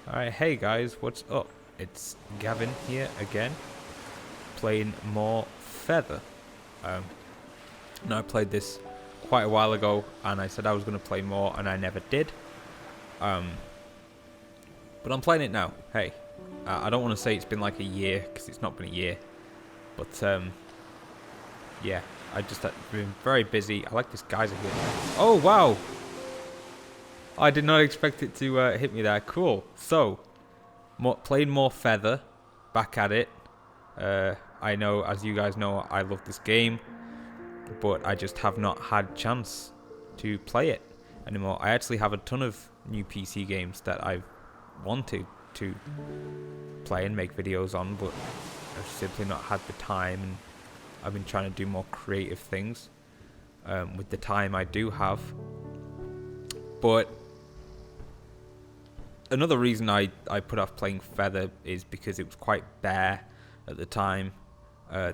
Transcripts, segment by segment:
Alright, hey guys, what's up? It's Gavin here again, playing more Feather. Now I played this quite a while ago, and I said I was going to play more, and I never did. But I'm playing it now. Hey, I don't want to say it's been like a year, because it's not been a year. But, yeah, I've been very busy. I like this geyser here. Oh, wow! I did not expect it to hit me there. Cool. So, playing more Feather. Back at it. I know, as you guys know, I love this game. But I just have not had chance to play it anymore. I actually have a ton of new PC games that I've wanted to play and make videos on. But I've simply not had the time. And I've been trying to do more creative things with the time I do have. But another reason I put off playing Feather is because it was quite bare at the time.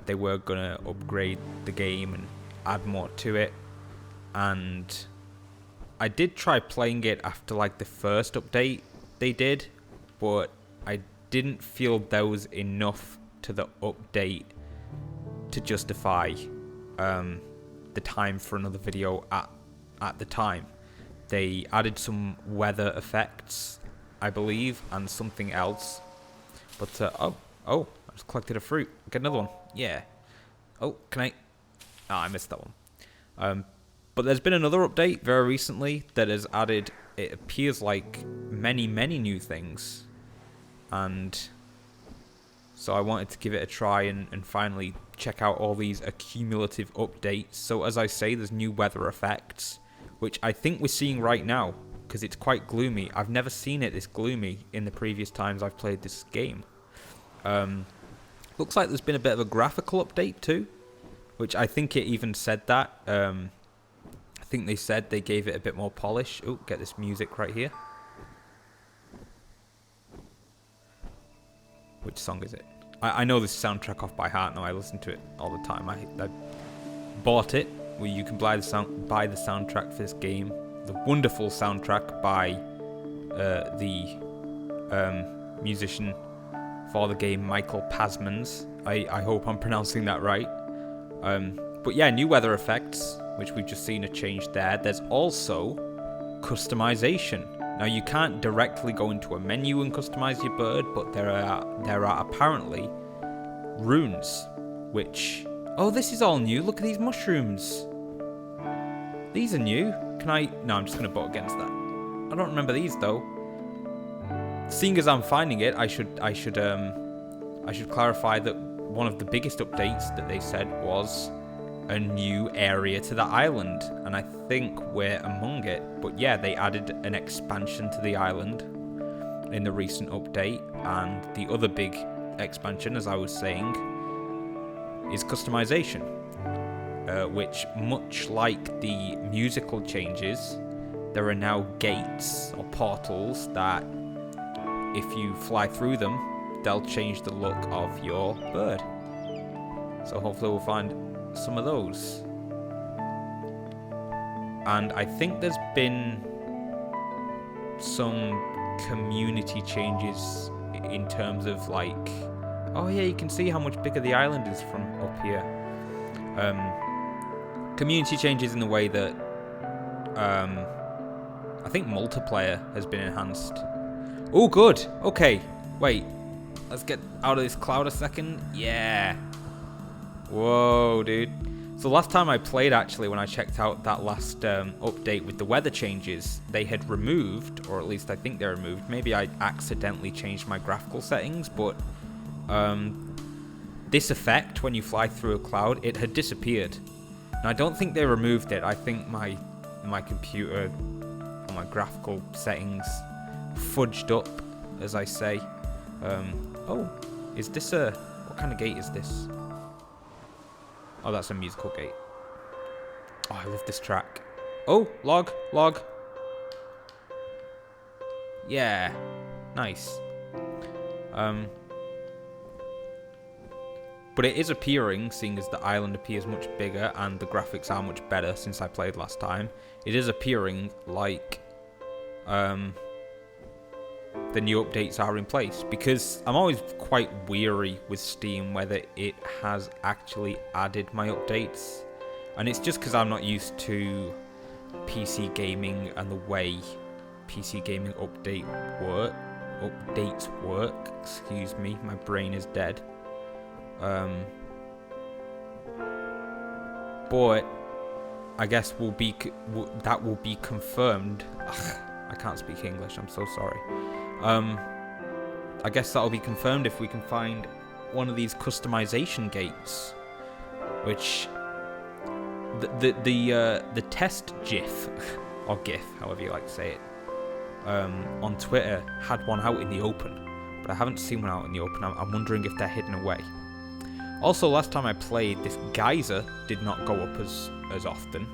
They were going to upgrade the game and add more to it. And I did try playing it after like the first update they did. But I didn't feel there was enough to the update to justify the time for another video at the time. They added some weather effects, I believe, and something else. But, oh, I just collected a fruit. Get another one. Yeah. Oh, can I? I missed that one. But there's been another update very recently that has added, it appears like, many new things. And so I wanted to give it a try and finally check out all these accumulative updates. So as I say, there's new weather effects, which I think we're seeing right now, because it's quite gloomy. I've never seen it this gloomy in the previous times I've played this game. Looks like there's been a bit of a graphical update too, which I think it even said that. I think they said they gave it a bit more polish. Oh, get this music right here. Which song is it? I know this soundtrack off by heart now. I listen to it all the time. I bought it. Where you can buy the soundtrack for this game. The wonderful soundtrack by the musician for the game, Michael PASMANS. I hope I'm pronouncing that right. But yeah, new weather effects, which we've just seen a change there. There's also customization. Now you can't directly go into a menu and customize your bird, but there are apparently runes, which... Oh, this is all new. Look at these mushrooms. These are new. Can I... No, I'm just going to vote against that. I don't remember these, though. Seeing as I'm finding it, I should clarify that one of the biggest updates that they said was a new area to the island. And I think we're among it. But yeah, they added an expansion to the island in the recent update. And the other big expansion, as I was saying, is customization. Which, much like the musical changes, there are now gates or portals that, if you fly through them, they'll change the look of your bird. So hopefully we'll find some of those. And I think there's been some community changes in terms of like, oh yeah, you can see how much bigger the island is from up here. Community changes in the way that I think multiplayer has been enhanced. Oh, good. Okay, wait. Let's get out of this cloud a second. Yeah. Whoa, dude. So last time I played, actually, when I checked out that last update with the weather changes, they had removed, or at least I think they removed. Maybe I accidentally changed my graphical settings, but this effect when you fly through a cloud, it had disappeared. And I don't think they removed it. I think my computer or my graphical settings fudged up, as I say. Oh, is this what kind of gate is this? Oh, that's a musical gate. Oh, I love this track. Oh, log. Yeah, nice. But it is appearing, seeing as the island appears much bigger and the graphics are much better since I played last time, it is appearing like the new updates are in place, because I'm always quite weary with Steam whether it has actually added my updates, and it's just because I'm not used to PC gaming and the way PC gaming updates work. Excuse me, my brain is dead. But I guess that will be confirmed. Ugh, I can't speak English, I'm so sorry. I guess that'll be confirmed if we can find one of these customization gates, which the test GIF or GIF, however you like to say it, on Twitter had one out in the open, but I haven't seen one out in the open. I'm wondering if they're hidden away. Also, last time I played, this geyser did not go up as often,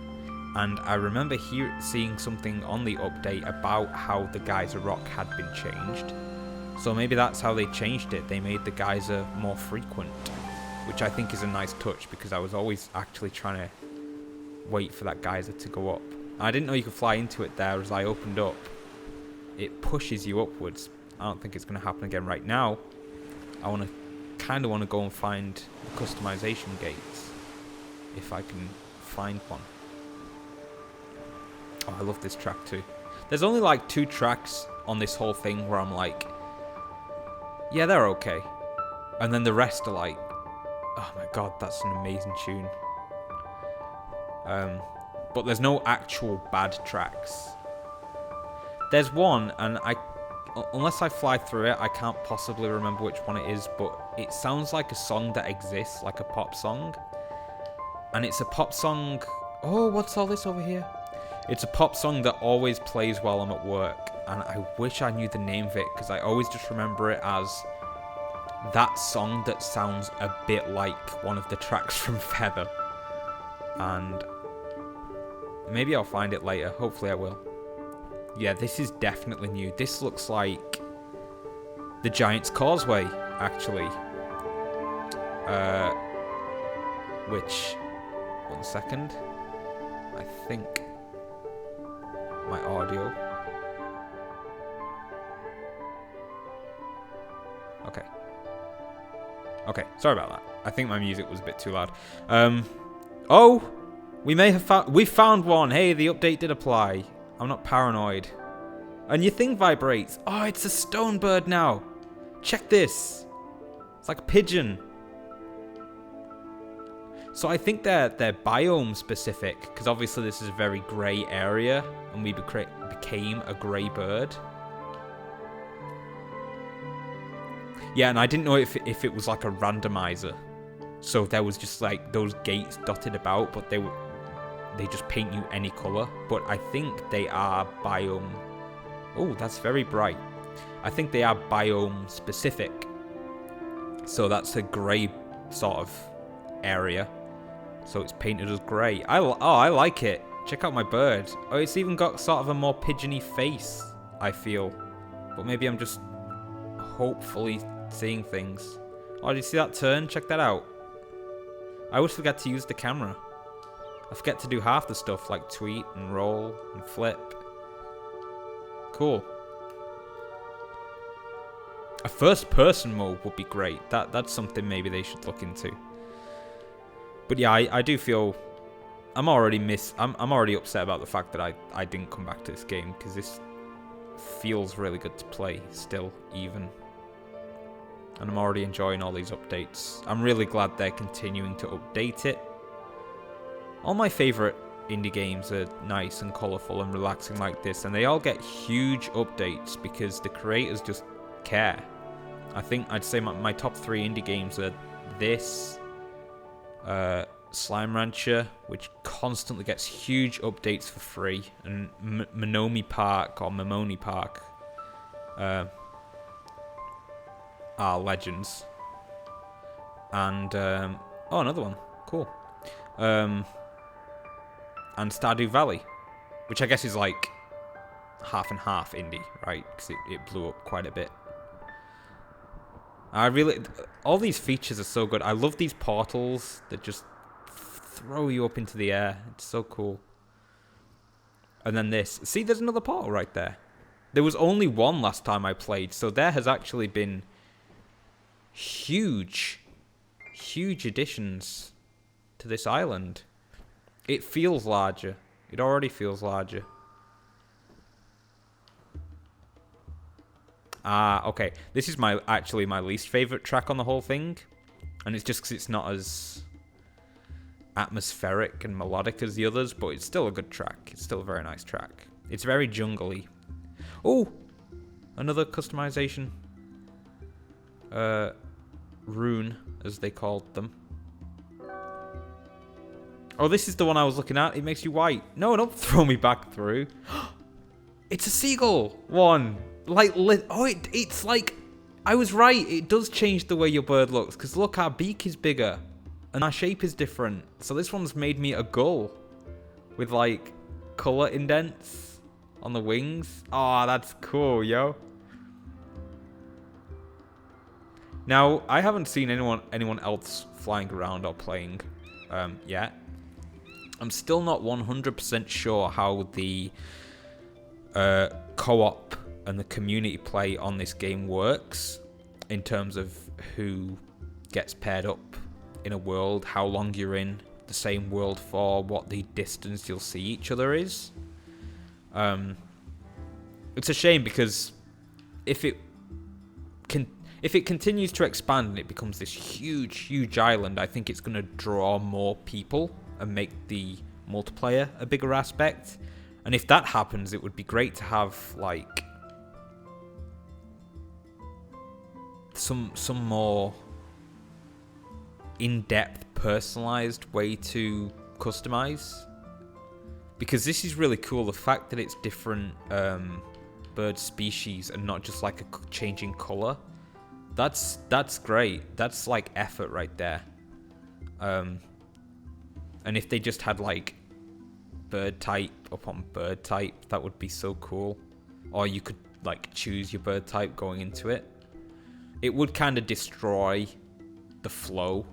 and I remember seeing something on the update about how the geyser rock had been changed. So maybe that's how they changed it. They made the geyser more frequent, which I think is a nice touch, because I was always actually trying to wait for that geyser to go up. I didn't know you could fly into it there. As I opened up, it pushes you upwards. I don't think it's going to happen again right now. I kind of want to go and find the customization gates, if I can find one. Oh, I love this track too. There's only like 2 tracks on this whole thing where I'm like, yeah, they're okay. And then the rest are like, oh my god, that's an amazing tune. But there's no actual bad tracks. There's one, and unless I fly through it, I can't possibly remember which one it is, but it sounds like a song that exists, like a pop song. And it's a pop song... Oh, what's all this over here? It's a pop song that always plays while I'm at work, and I wish I knew the name of it, because I always just remember it as that song that sounds a bit like one of the tracks from Feather. And maybe I'll find it later. Hopefully I will. Yeah, this is definitely new. This looks like the Giant's Causeway, actually. Which... One second. I think... My audio... Okay. Okay, sorry about that. I think my music was a bit too loud. Oh! We found one! Hey, the update did apply. I'm not paranoid. And your thing vibrates. Oh, it's a stone bird now. Check this. It's like a pigeon. So I think they're biome specific, because obviously this is a very grey area, and we became a grey bird. Yeah, and I didn't know if it was like a randomizer. So there was just like those gates dotted about, but they just paint you any colour. But I think they are biome... Oh, that's very bright. I think they are biome specific. So that's a grey sort of area. So it's painted as grey. I like it. Check out my bird. Oh, it's even got sort of a more pigeony face, I feel. But maybe I'm just hopefully seeing things. Oh, did you see that turn? Check that out. I always forget to use the camera. I forget to do half the stuff, like tweet and roll and flip. Cool. A first-person mode would be great. That's something maybe they should look into. But yeah, I do feel I'm already upset about the fact that I didn't come back to this game, because this feels really good to play still, even. And I'm already enjoying all these updates. I'm really glad they're continuing to update it. All my favourite indie games are nice and colourful and relaxing like this, and they all get huge updates because the creators just care. I think I'd say my top 3 indie games are this, Slime Rancher, which constantly gets huge updates for free, and Mimoni Park are legends. And oh, another one, cool. And Stardew Valley, which I guess is like half and half indie, right? Because it blew up quite a bit. All these features are so good. I love these portals that just throw you up into the air. It's so cool. And then this. See, there's another portal right there. There was only one last time I played, so there has actually been huge additions to this island. It feels larger. It already feels larger. Okay. This is actually my least favorite track on the whole thing. And it's just because it's not as atmospheric and melodic as the others, but it's still a good track. It's still a very nice track. It's very jungly. Oh! Another customization. Rune, as they called them. Oh, this is the one I was looking at. It makes you white. No, don't throw me back through. It's a seagull one. It's like... I was right. It does change the way your bird looks. Because look, our beak is bigger. And our shape is different. So this one's made me a gull. With like colour indents on the wings. Oh, that's cool, yo. Now, I haven't seen anyone else flying around or playing yet. I'm still not 100% sure how the co-op and the community play on this game works in terms of who gets paired up in a world, how long you're in the same world for, what the distance you'll see each other is. It's a shame because if it continues to expand and it becomes this huge island, I think it's going to draw more people and make the multiplayer a bigger aspect. And if that happens, it would be great to have like some more in-depth, personalized way to customize. Because this is really cool, the fact that it's different bird species and not just like a changing color. That's great. That's like effort right there. And if they just had like bird type upon bird type, that would be so cool. Or you could like choose your bird type going into it. It would kind of destroy the flow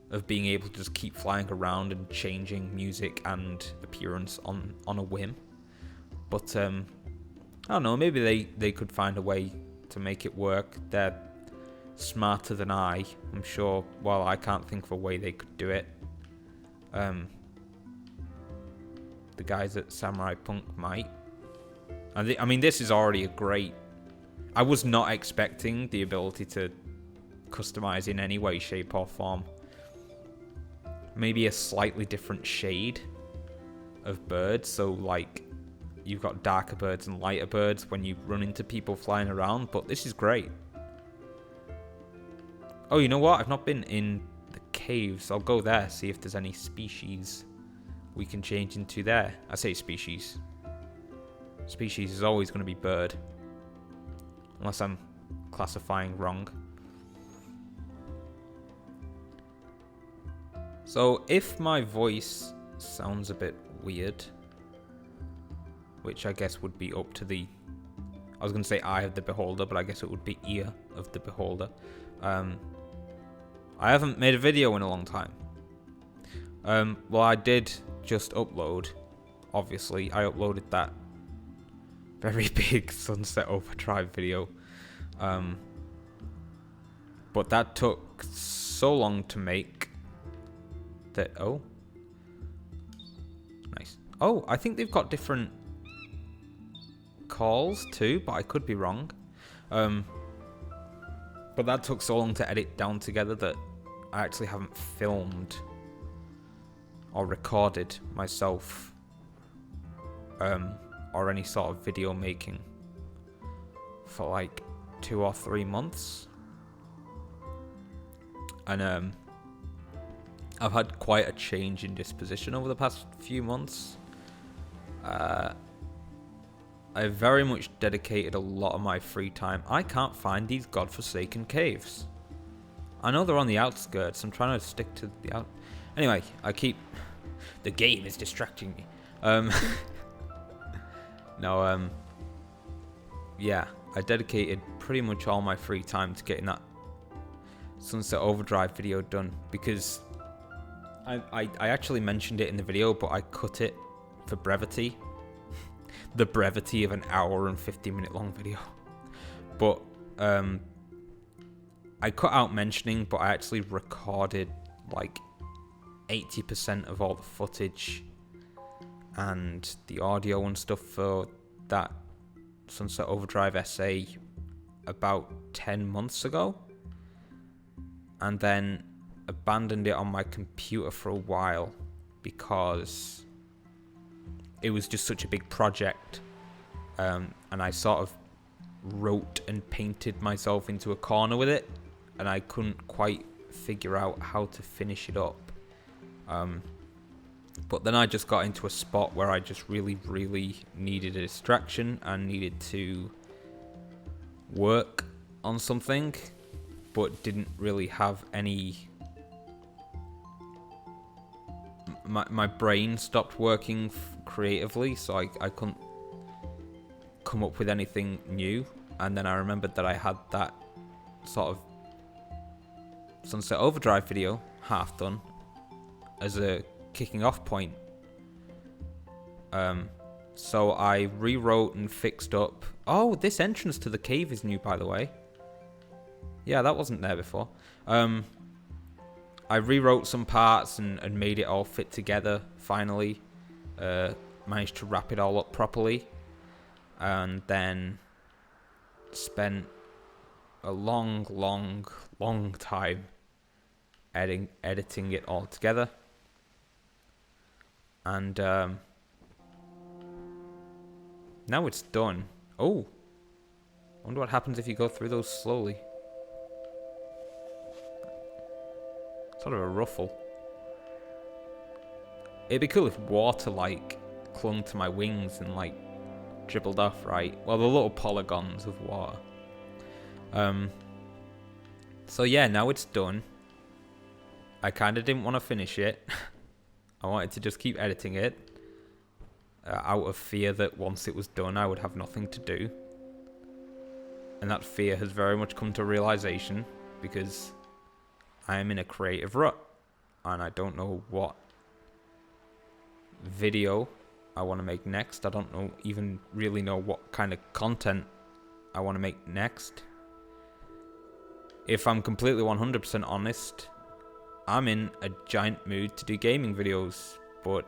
of being able to just keep flying around and changing music and appearance on a whim. But I don't know, maybe they could find a way to make it work. They're smarter than I'm sure. Well, I can't think of a way they could do it. The guys at Samurai Punk might. I mean, this is already a great... I was not expecting the ability to customize in any way, shape, or form. Maybe a slightly different shade of birds. So, like, you've got darker birds and lighter birds when you run into people flying around. But this is great. Oh, you know what? I've not been in the caves. I'll go there, see if there's any species we can change into there. I say species. Species is always going to be bird. Unless I'm classifying wrong. So if my voice sounds a bit weird, which I guess would be up to the... I was going to say eye of the beholder, but I guess it would be ear of the beholder. I haven't made a video in a long time. Well, I did just upload. Obviously, I uploaded that very big Sunset Overdrive video. But that took so long to make that... Oh. Nice. Oh, I think they've got different calls too, but I could be wrong. But that took so long to edit down together that I actually haven't filmed or recorded myself or any sort of video making for like 2 or 3 months. And I've had quite a change in disposition over the past few months. I very much dedicated a lot of my free time. I can't find these godforsaken caves. I know they're on the outskirts. I'm trying to stick to the out... Anyway, the game is distracting me. No, yeah, I dedicated pretty much all my free time to getting that Sunset Overdrive video done, because I actually mentioned it in the video, but I cut it for brevity. the brevity of an hour and 50-minute long video. But I cut out mentioning, but I actually recorded like 80% of all the footage and the audio and stuff for that Sunset Overdrive essay about 10 months ago, and then abandoned it on my computer for a while because it was just such a big project, and I sort of wrote and painted myself into a corner with it, and I couldn't quite figure out how to finish it up. But then I just got into a spot where I just really needed a distraction and needed to work on something, but didn't really have any... My brain stopped working creatively, so I couldn't come up with anything new. And then I remembered that I had that sort of Sunset Overdrive video half done as a kicking off point. So I rewrote and fixed up. Oh, this entrance to the cave is new, by the way. Yeah, that wasn't there before. I rewrote some parts and made it all fit together finally. Managed to wrap it all up properly, and then spent a long time editing it all together. And now it's done. Oh, I wonder what happens if you go through those slowly. Sort of a ruffle. It'd be cool if water like clung to my wings and like dribbled off, right? Well, the little polygons of water. So yeah, now it's done. I kind of didn't want to finish it. I wanted to just keep editing it out of fear that once it was done, I would have nothing to do. And that fear has very much come to realization because I am in a creative rut and I don't know what video I want to make next. I don't even really know what kind of content I want to make next. If I'm completely 100% honest, I'm in a giant mood to do gaming videos, but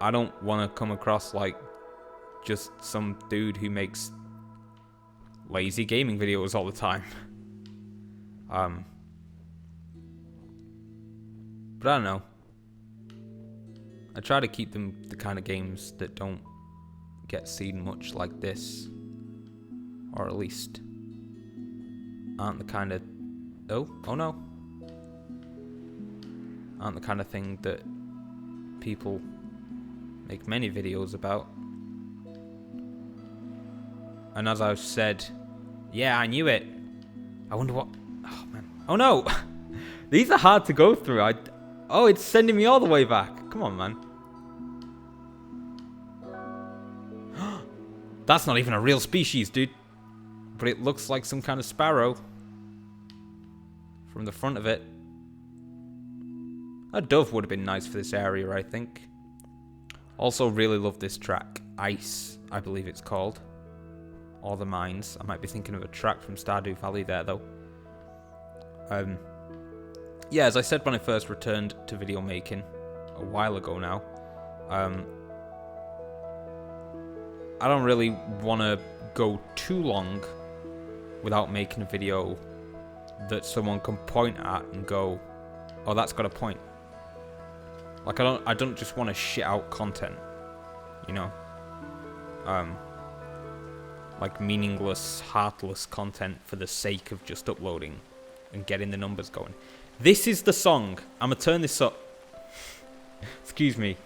I don't want to come across like just some dude who makes lazy gaming videos all the time. But I don't know. I try to keep them the kind of games that don't get seen much like this, or at least aren't the kind of oh no, aren't the kind of thing that people make many videos about. And as I've said, yeah, I knew it. I wonder what... Oh, man. Oh, no. These are hard to go through. Oh, it's sending me all the way back. Come on, man. That's not even a real species, dude. But it looks like some kind of sparrow from the front of it. A dove would have been nice for this area, I think. Also really love this track. Ice, I believe it's called. Or The Mines. I might be thinking of a track from Stardew Valley there, though. Yeah, as I said when I first returned to video making, a while ago now, I don't really want to go too long without making a video that someone can point at and go, oh, that's got a point. Like, I don't just want to shit out content, you know? Like meaningless, heartless content for the sake of just uploading and getting the numbers going. This is the song. I'm gonna turn this up. Excuse me.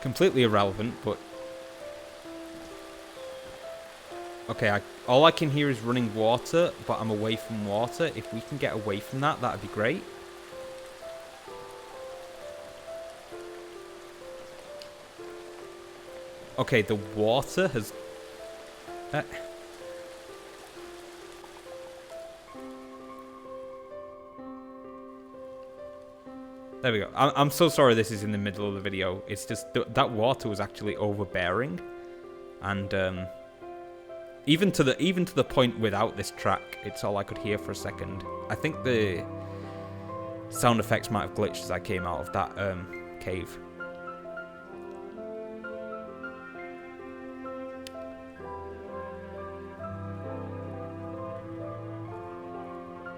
Completely irrelevant, but... Okay, all I can hear is running water, but I'm away from water. If we can get away from that, that'd be great. Okay, the water has... There we go. I'm so sorry this is in the middle of the video. It's just that water was actually overbearing, and even to the point without this track, it's all I could hear for a second. I think the sound effects might have glitched as I came out of that cave.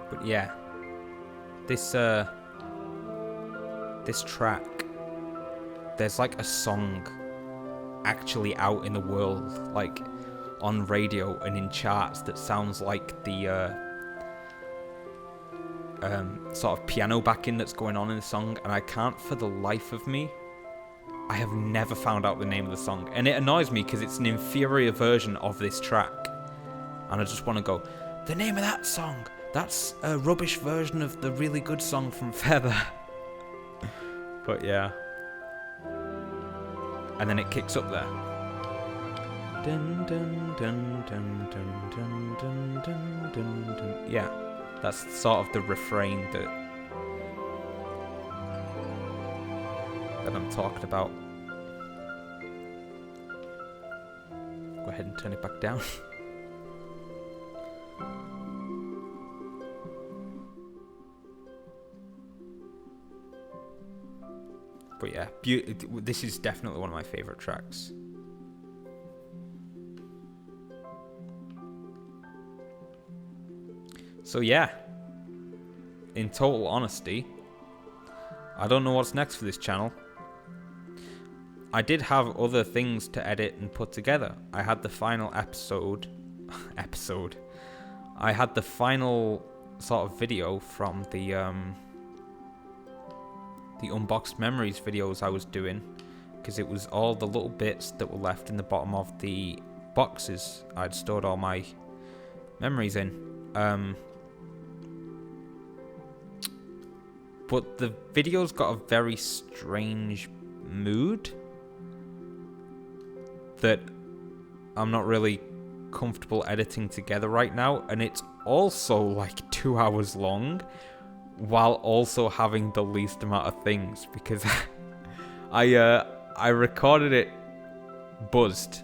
But yeah, this track, there's like a song actually out in the world, like on radio and in charts, that sounds like the sort of piano backing that's going on in the song, and I can't for the life of me, I have never found out the name of the song, and it annoys me because it's an inferior version of this track, and I just want to go, the name of that song, that's a rubbish version of the really good song from Feather. But yeah. And then it kicks up there. Dun, dun, dun, dun, dun, dun, dun, dun, dun, dun. Yeah, that's sort of the refrain that I'm talking about. Go ahead and turn it back down. But yeah, this is definitely one of my favourite tracks. So yeah, in total honesty, I don't know what's next for this channel. I did have other things to edit and put together. I had the final episode. I had the final sort of video from the unboxed memories videos I was doing, because it was all the little bits that were left in the bottom of the boxes I'd stored all my memories in. But the video's got a very strange mood that I'm not really comfortable editing together right now, and it's also like 2 hours long, while also having the least amount of things, because I recorded it buzzed,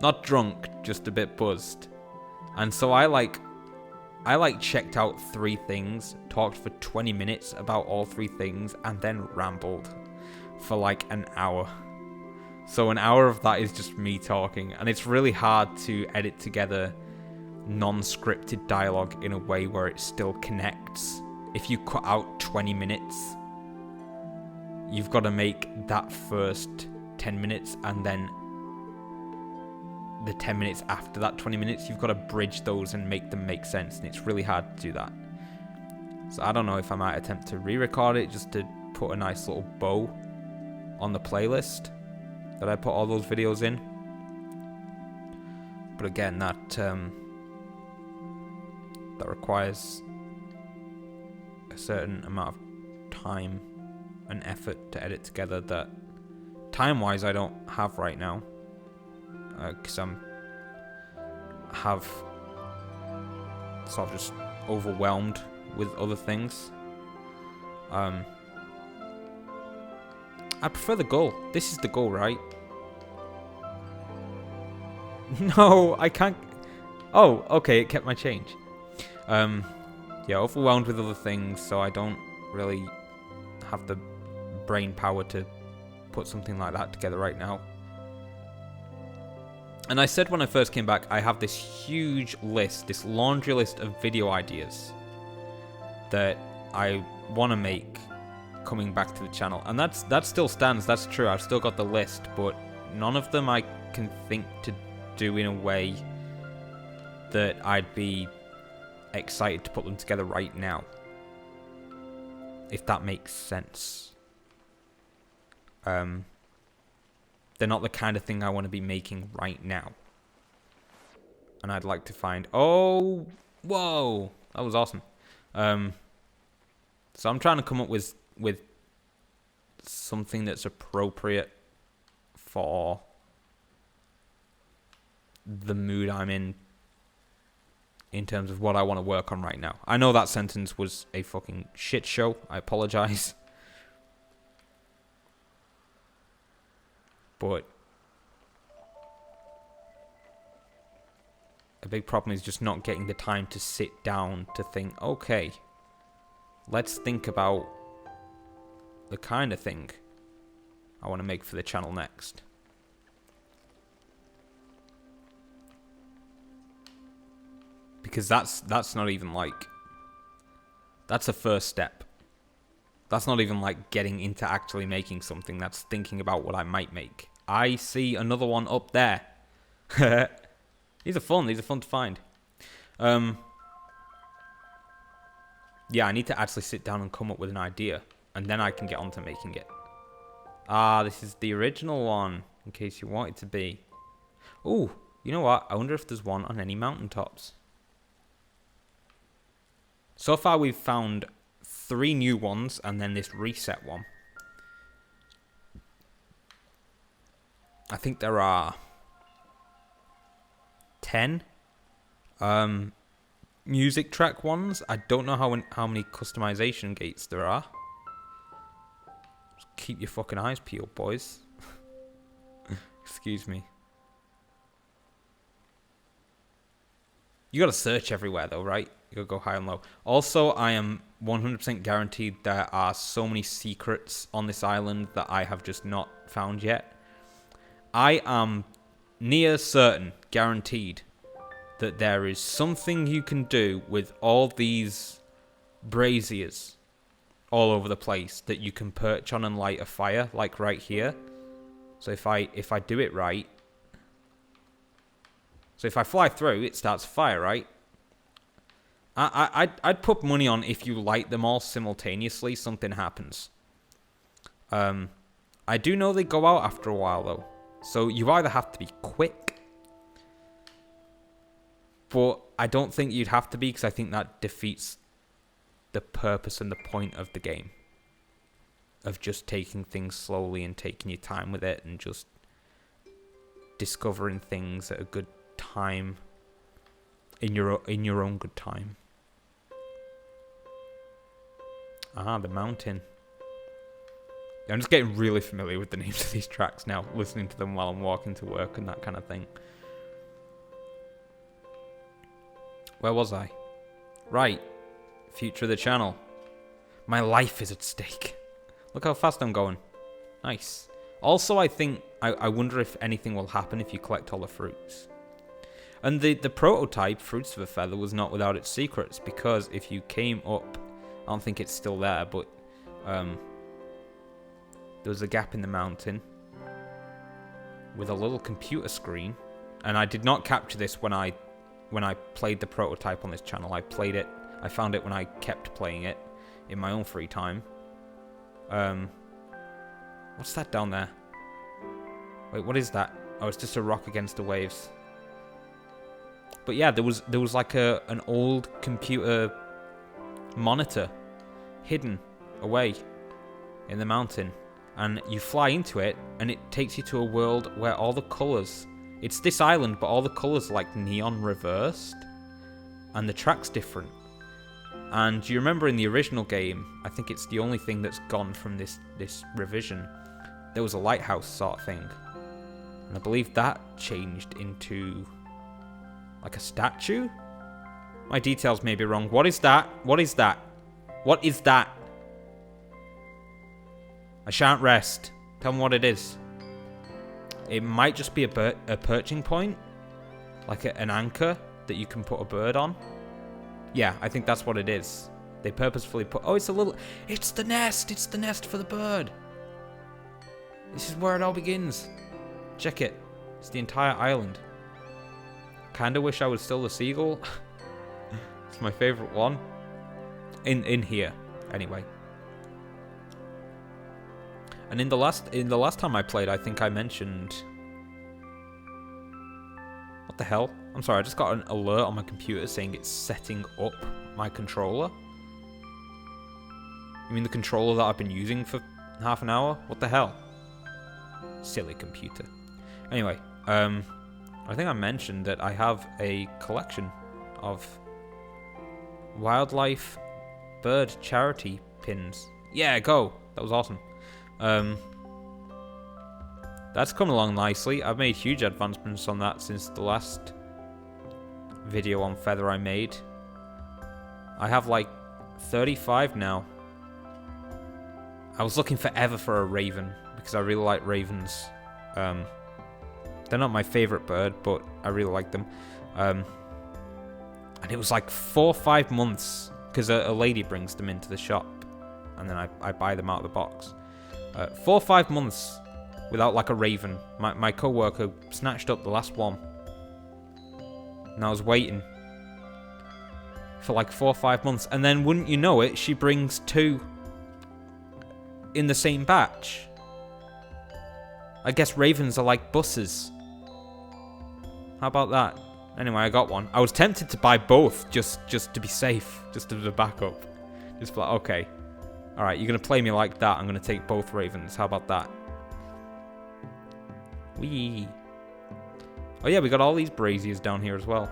not drunk, just a bit buzzed, and so I checked out 3 things, talked for 20 minutes about all 3 things, and then rambled for like an hour. So an hour of that is just me talking, and it's really hard to edit together non-scripted dialogue in a way where it still connects. If you cut out 20 minutes, you've got to make that first 10 minutes and then the 10 minutes after that 20 minutes, you've got to bridge those and make them make sense, and it's really hard to do that. So I don't know if I might attempt to re-record it just to put a nice little bow on the playlist that I put all those videos in. But again, that requires a certain amount of time and effort to edit together that time-wise I don't have right now, because have sort of just overwhelmed with other things. I prefer the goal. This is the goal, right? No, I can't. Oh, okay, it kept my change. Yeah, overwhelmed with other things, so I don't really have the brain power to put something like that together right now. And I said when I first came back, I have this huge list, this laundry list of video ideas that I want to make coming back to the channel. And that still stands, that's true, I've still got the list, but none of them I can think to do in a way that I'd be excited to put them together right now, if that makes sense. They're not the kind of thing I want to be making right now, and I'd like to find... Oh, whoa, that was awesome. So I'm trying to come up with something that's appropriate for the mood I'm in terms of what I want to work on right now. I know that sentence was a fucking shit show. I apologize. But a big problem is just not getting the time to sit down to think, okay, let's think about the kind of thing I want to make for the channel next. Because that's not even like... That's a first step. That's not even like getting into actually making something. That's thinking about what I might make. I see another one up there. These are fun. These are fun to find. Yeah, I need to actually sit down and come up with an idea. And then I can get on to making it. Ah, this is the original one. In case you want it to be. Ooh, you know what? I wonder if there's one on any mountaintops. So far we've found 3 new ones and then this reset one. I think there are 10 music track ones. I don't know how many customization gates there are. Just keep your fucking eyes peeled, boys. Excuse me. You gotta search everywhere though, right? You gotta go high and low. Also, I am 100% guaranteed there are so many secrets on this island that I have just not found yet. I am near certain, guaranteed, that there is something you can do with all these braziers all over the place that you can perch on and light a fire, like right here. So if I do it right, so if I fly through, it starts a fire, right? I'd put money on if you light them all simultaneously, something happens. I do know they go out after a while, though. So you either have to be quick, but I don't think you'd have to be, because I think that defeats the purpose and the point of the game. Of just taking things slowly and taking your time with it and just discovering things at a good time in your own good time. Ah, the mountain. I'm just getting really familiar with the names of these tracks now, listening to them while I'm walking to work and that kind of thing. Where was I? Right. Future of the channel. My life is at stake. Look how fast I'm going. Nice. Also, I think... I wonder if anything will happen if you collect all the fruits. And the prototype, Fruits of a Feather, was not without its secrets, because if you came up... I don't think it's still there, but... there was a gap in the mountain with a little computer screen. And I did not capture this when I played the prototype on this channel. I played it... I found it when I kept playing it in my own free time. What's that down there? Wait, what is that? Oh, it's just a rock against the waves. But yeah, there was like an old computer monitor hidden away in the mountain, and you fly into it and it takes you to a world where all the colors, it's this island but all the colors are like neon reversed and the track's different. And you remember in the original game, I think it's the only thing that's gone from this revision, there was a lighthouse sort of thing. And I believe that changed into like a statue? My details may be wrong. What is that? What is that? What is that? I shan't rest. Tell me what it is. It might just be a perching point. Like an anchor that you can put a bird on. Yeah, I think that's what it is. They purposefully put... Oh, it's a little... It's the nest! It's the nest for the bird! This is where it all begins. Check it. It's the entire island. Kinda wish I was still the seagull. It's my favourite one. In here, anyway. And in the last time I played, I think I mentioned... What the hell? I'm sorry, I just got an alert on my computer saying it's setting up my controller. You mean the controller that I've been using for half an hour? What the hell? Silly computer. Anyway, I think I mentioned that I have a collection of wildlife bird charity pins. Yeah, go! That was awesome. That that's come along nicely. I've made huge advancements on that since the last video on feather I made. I have like 35 now. I was looking forever for a raven because I really like ravens. They're not my favorite bird, but I really like them. And it was like 4 or 5 months because a lady brings them into the shop and then I buy them out of the box. 4 or 5 months without like a raven. My co-worker snatched up the last one and I was waiting for like 4 or 5 months, and then wouldn't you know it, she brings 2 in the same batch. I guess ravens are like buses. How about that? Anyway, I got one. I was tempted to buy both just to be safe, just as a backup. Just like, okay, all right, you're gonna play me like that. I'm gonna take both ravens. How about that? Wee. Oh yeah, we got all these braziers down here as well.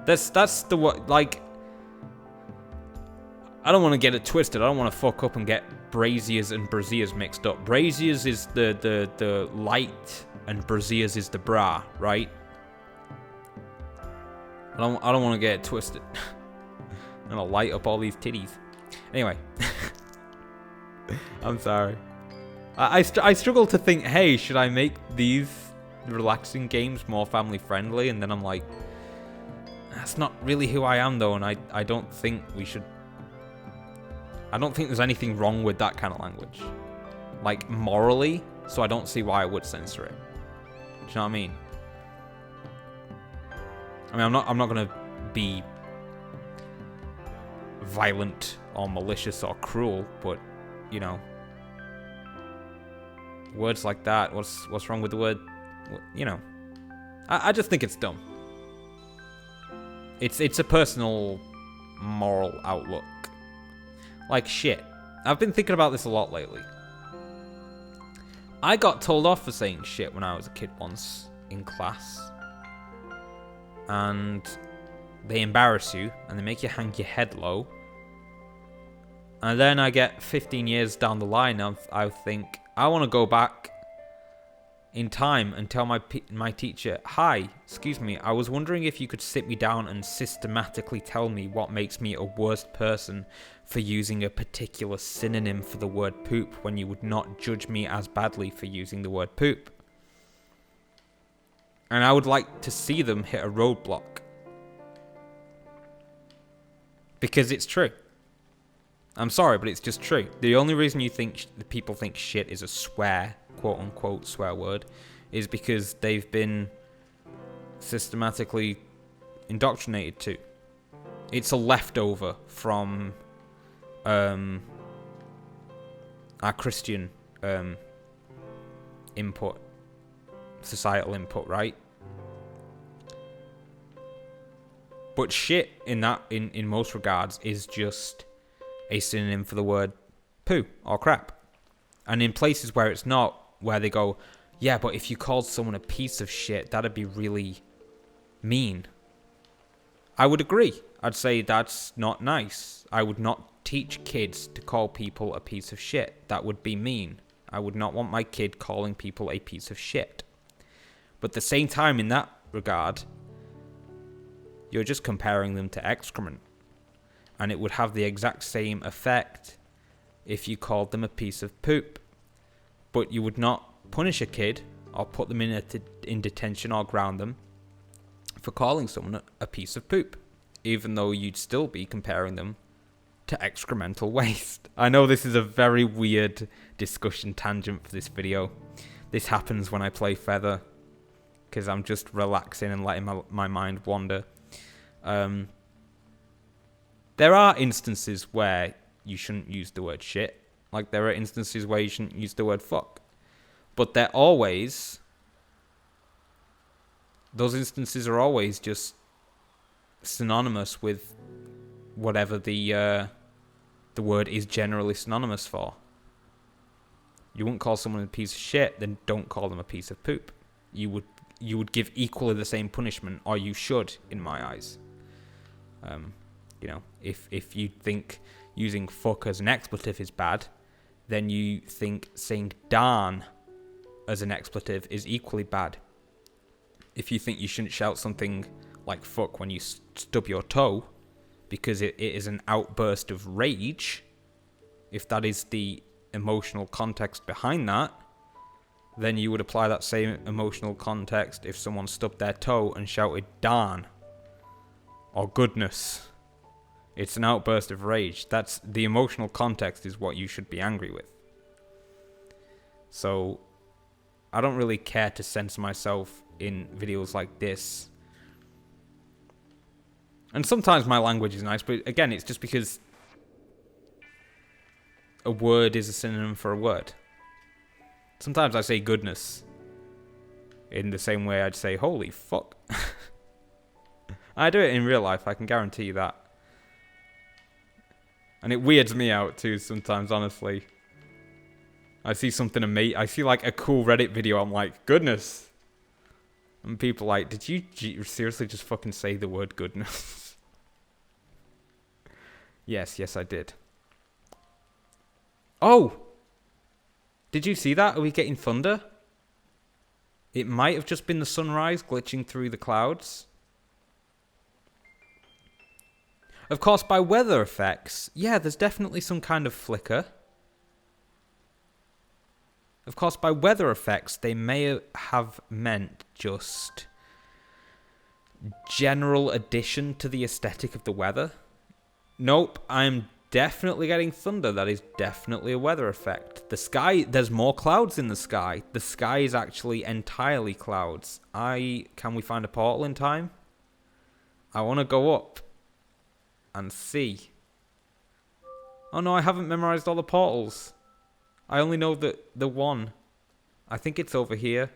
That's the what, like, I don't want to get it twisted. I don't want to fuck up and get braziers and braziers mixed up. Braziers is the light and braziers is the bra, right? I don't want to get it twisted. I'm gonna light up all these titties. Anyway, I'm sorry. I struggle to think, hey, should I make these relaxing games more family friendly? And then I'm like, that's not really who I am though, and I don't think we should. I don't think there's anything wrong with that kind of language, like morally. So I don't see why I would censor it. Do you know what I mean? I mean, I'm not gonna be violent or malicious or cruel, but you know, words like that. What's wrong with the word? You know, I just think it's dumb. It's a personal moral outlook. Like shit. I've been thinking about this a lot lately. I got told off for saying shit when I was a kid once in class. And they embarrass you and they make you hang your head low. And then I get 15 years down the line, I think, I want to go back in time and tell my teacher, hi, excuse me, I was wondering if you could sit me down and systematically tell me what makes me a worse person for using a particular synonym for the word poop when you would not judge me as badly for using the word poop. And I would like to see them hit a roadblock. Because it's true. I'm sorry, but it's just true. The only reason you think people think shit is a swear, quote unquote swear word, is because they've been systematically indoctrinated to. It's a leftover from our Christian input, societal input, right? But shit in most regards is just a synonym for the word poo or crap. And in places where it's not, where they go, yeah, but if you called someone a piece of shit, that'd be really mean. I would agree. I'd say that's not nice. I would not teach kids to call people a piece of shit. That would be mean. I would not want my kid calling people a piece of shit. But at the same time, in that regard, you're just comparing them to excrement. And it would have the exact same effect if you called them a piece of poop. But you would not punish a kid or put them in detention or ground them for calling someone a piece of poop, even though you'd still be comparing them to excremental waste. I know this is a very weird discussion tangent for this video. This happens when I play Feather, because I'm just relaxing and letting my mind wander. There are instances where you shouldn't use the word shit. Like, there are instances where you shouldn't use the word fuck. But those instances are always just synonymous with whatever the word is generally synonymous for. You wouldn't call someone a piece of shit, then don't call them a piece of poop. You would give equally the same punishment, or you should, in my eyes. You know, if you think using fuck as an expletive is bad, then you think saying darn as an expletive is equally bad. If you think you shouldn't shout something like fuck when you stub your toe, because it is an outburst of rage, if that is the emotional context behind that, then you would apply that same emotional context if someone stubbed their toe and shouted darn or goodness. It's an outburst of rage. That's the emotional context is what you should be angry with. So I don't really care to censor myself in videos like this. And sometimes my language is nice, but again, it's just because a word is a synonym for a word. Sometimes I say goodness in the same way I'd say holy fuck. I do it in real life, I can guarantee you that. And it weirds me out too sometimes, honestly. I see something amazing. I see like a cool Reddit video, I'm like, goodness. And people are like, did you seriously just fucking say the word goodness? Yes, I did. Oh! Did you see that? Are we getting thunder? It might have just been the sunrise glitching through the clouds. Of course, by weather effects, yeah, there's definitely some kind of flicker. Of course, by weather effects, they may have meant just general addition to the aesthetic of the weather. Nope, I'm definitely getting thunder. That is definitely a weather effect. The sky, there's more clouds in the sky. The sky is actually entirely clouds. Can we find a portal in time? I want to go up and see. Oh no, I haven't memorized all the portals. I only know the one. I think it's over here.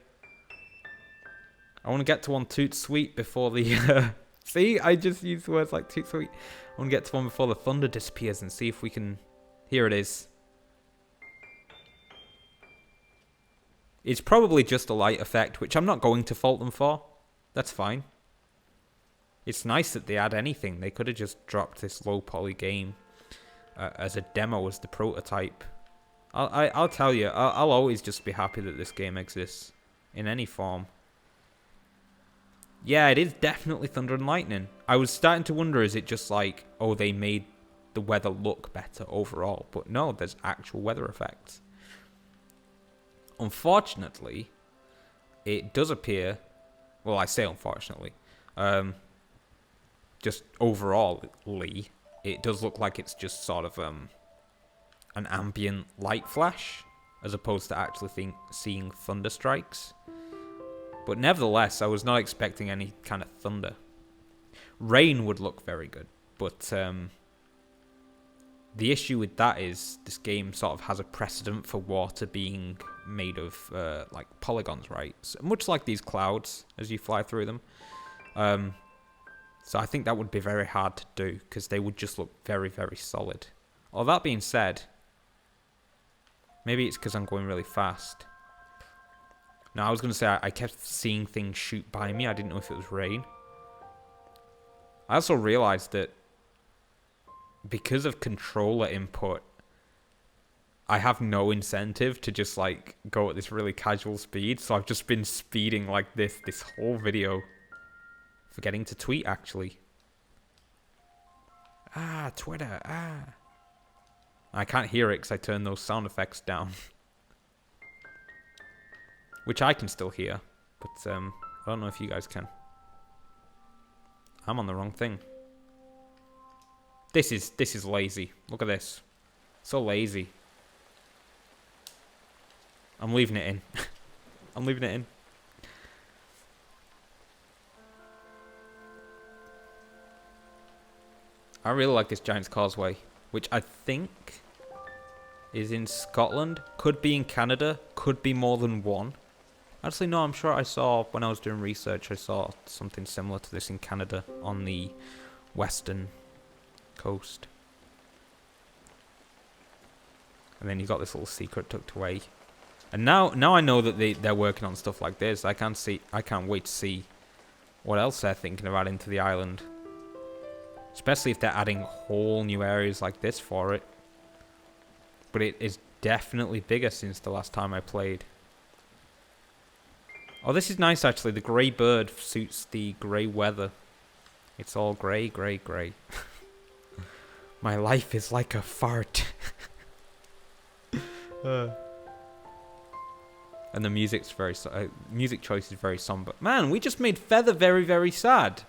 I want to get to one toot sweet before the... See, I just used words like toot sweet. I want to get to one before the thunder disappears and see if we can... Here it is. It's probably just a light effect, which I'm not going to fault them for. That's fine. It's nice that they add anything. They could have just dropped this low poly game as a demo, as the prototype. I'll tell you, I'll always just be happy that this game exists in any form. Yeah, it is definitely thunder and lightning. I was starting to wonder, is it just like, oh, they made the weather look better overall? But no, there's actual weather effects. Unfortunately, it does appear, well, I say unfortunately, just overall, it does look like it's just sort of an ambient light flash, as opposed to actually seeing thunder strikes. But nevertheless, I was not expecting any kind of thunder. Rain would look very good, but the issue with that is this game sort of has a precedent for water being made of like polygons, right? So much like these clouds as you fly through them. So I think that would be very hard to do because they would just look very, very solid. All that being said, maybe it's because I'm going really fast. Now, I was going to say I kept seeing things shoot by me. I didn't know if it was rain. I also realized that because of controller input, I have no incentive to just like go at this really casual speed. So I've just been speeding like this whole video. Forgetting to tweet, actually. Twitter, I can't hear it because I turned those sound effects down. Which I can still hear, but I don't know if you guys can. I'm on the wrong thing. This is lazy. Look at this. So lazy. I'm leaving it in. I'm leaving it in. I really like this Giant's Causeway, which I think is in Scotland. Could be in Canada. Could be more than one. Actually, no, I'm sure I saw, when I was doing research, I saw something similar to this in Canada on the western coast. And then you got this little secret tucked away. And now I know that they're working on stuff like this. I can't wait to see what else they're thinking about into the island. Especially if they're adding whole new areas like this for it. But it is definitely bigger since the last time I played. Oh, this is nice actually. The grey bird suits the grey weather. It's all grey, grey, grey. My life is like a fart. And the music's very music choice is very somber. Man, we just made Feather very, very sad.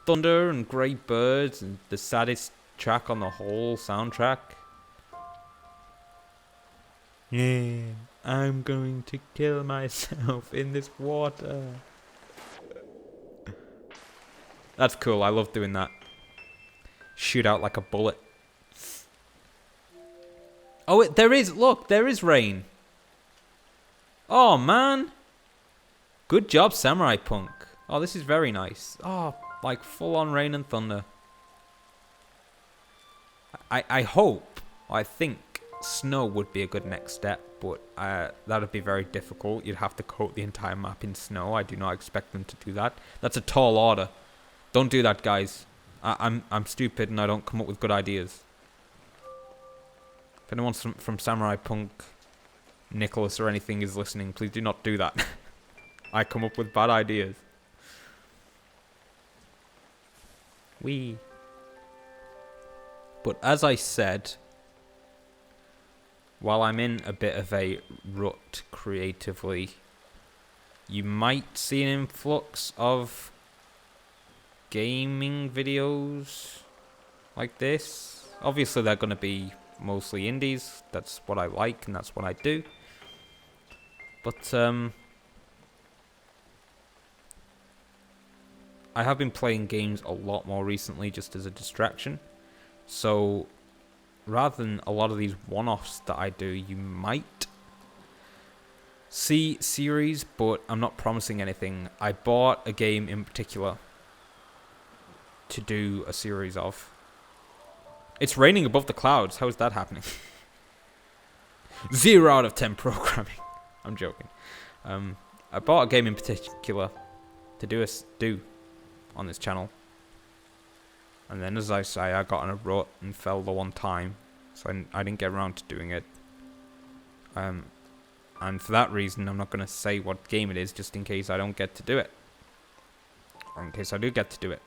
Thunder and grey birds and the saddest track on the whole soundtrack. Yeah, I'm going to kill myself in this water. That's cool. I love doing that. Shoot out like a bullet. Oh, there is. Look, there is rain. Oh, man. Good job, Samurai Punk. Oh, this is very nice. Oh, like full-on rain and thunder. I hope, I think snow would be a good next step, but that would be very difficult. You'd have to coat the entire map in snow. I do not expect them to do that. That's a tall order. Don't do that, guys. I'm stupid and I don't come up with good ideas. If anyone from Samurai Punk, Nicholas or anything is listening, please do not do that. I come up with bad ideas. Wee. But as I said, while I'm in a bit of a rut creatively, you might see an influx of gaming videos like this. Obviously they're going to be mostly indies. That's what I like and that's what I do. But I have been playing games a lot more recently just as a distraction. So rather than a lot of these one-offs that I do, you might see series, but I'm not promising anything. I bought a game in particular to do a series of. It's raining above the clouds. How is that happening? 0 out of 10 programming. I'm joking. I bought a game in particular to do on this channel. And then, as I say, I got in a rut and fell the one time. So I didn't get around to doing it. And for that reason, I'm not going to say what game it is, just in case I don't get to do it. Or in case I do get to do it.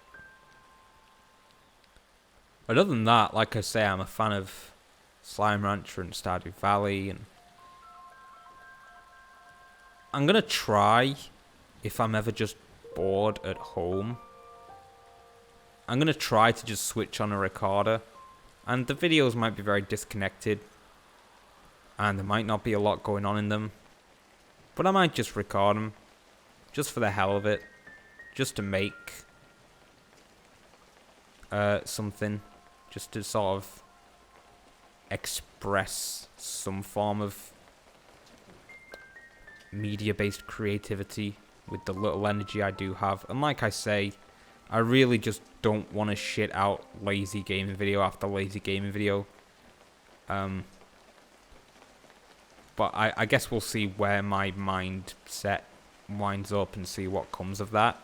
But other than that, like I say, I'm a fan of Slime Rancher and Stardew Valley, and I'm gonna try, if I'm ever just bored at home, I'm gonna try to just switch on a recorder, and the videos might be very disconnected, and there might not be a lot going on in them, but I might just record them, just for the hell of it, just to make something. Just to sort of express some form of media-based creativity with the little energy I do have. And like I say, I really just don't want to shit out lazy gaming video after lazy gaming video. But I guess we'll see where my mindset winds up and see what comes of that.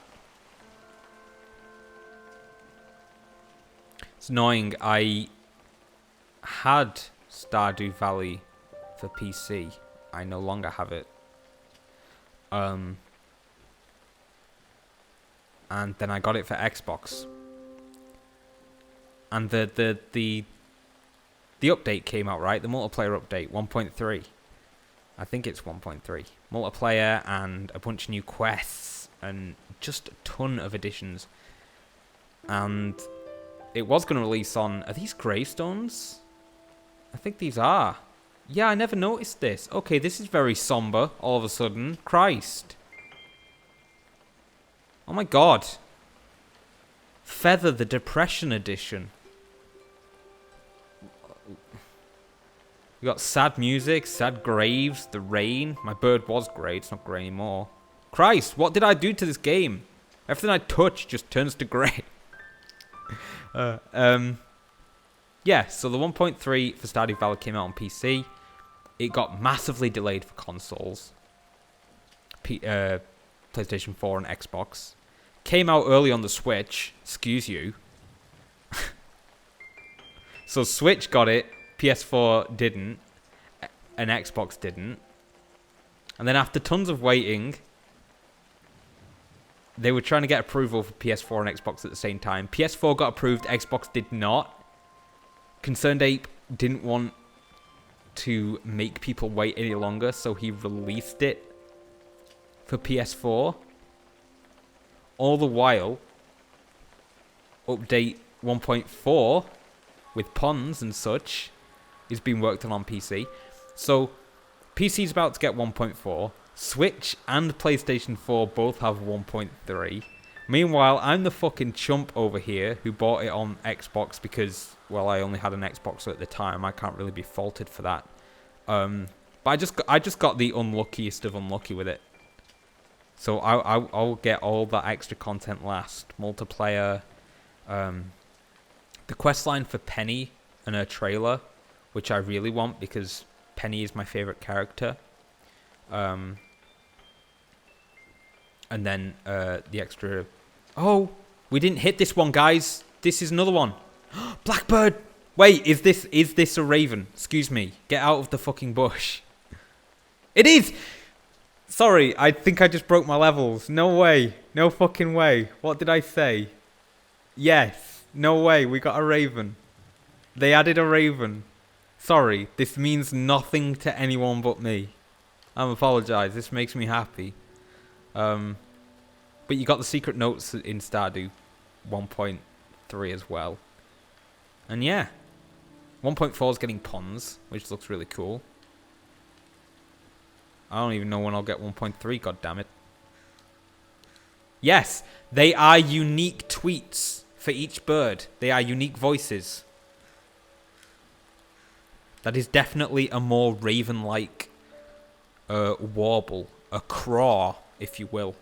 It's annoying, I had Stardew Valley for PC. I no longer have it. And then I got it for Xbox. And the update came out, right? The multiplayer update, 1.3. I think it's 1.3. Multiplayer and a bunch of new quests and just a ton of additions. And it was going to release on... Are these gravestones? I think these are. Yeah, I never noticed this. Okay, this is very somber all of a sudden. Christ. Oh my god. Feather the Depression Edition. We got sad music, sad graves, the rain. My bird was grey, it's not grey anymore. Christ, what did I do to this game? Everything I touch just turns to grey. Yeah, so the 1.3 for Stardew Valley came out on PC. It got massively delayed for consoles. PlayStation 4 and Xbox. Came out early on the Switch. Excuse you. So Switch got it, PS4 didn't, and Xbox didn't. And then after tons of waiting, they were trying to get approval for PS4 and Xbox at the same time. PS4 got approved, Xbox did not. Concerned Ape didn't want to make people wait any longer, so he released it for PS4. All the while, update 1.4 with puns and such is being worked on PC. So PC's about to get 1.4. Switch and PlayStation 4 both have 1.3. Meanwhile, I'm the fucking chump over here who bought it on Xbox because, well, I only had an Xbox at the time. I can't really be faulted for that. But I just got the unluckiest of unlucky with it. So I'll get all that extra content last. Multiplayer, the quest line for Penny and her trailer, which I really want because Penny is my favorite character. And then the extra... Oh, we didn't hit this one, guys. This is another one. Blackbird! Wait, is this a raven? Excuse me. Get out of the fucking bush. It is! Sorry, I think I just broke my levels. No way. No fucking way. What did I say? Yes. No way. We got a raven. They added a raven. Sorry, this means nothing to anyone but me. I apologize. This makes me happy. But you got the secret notes in Stardew 1.3 as well. And yeah, 1.4 is getting puns, which looks really cool. I don't even know when I'll get 1.3, god damn it. Yes, they are unique tweets for each bird. They are unique voices. That is definitely a more raven-like warble, a craw, if you will.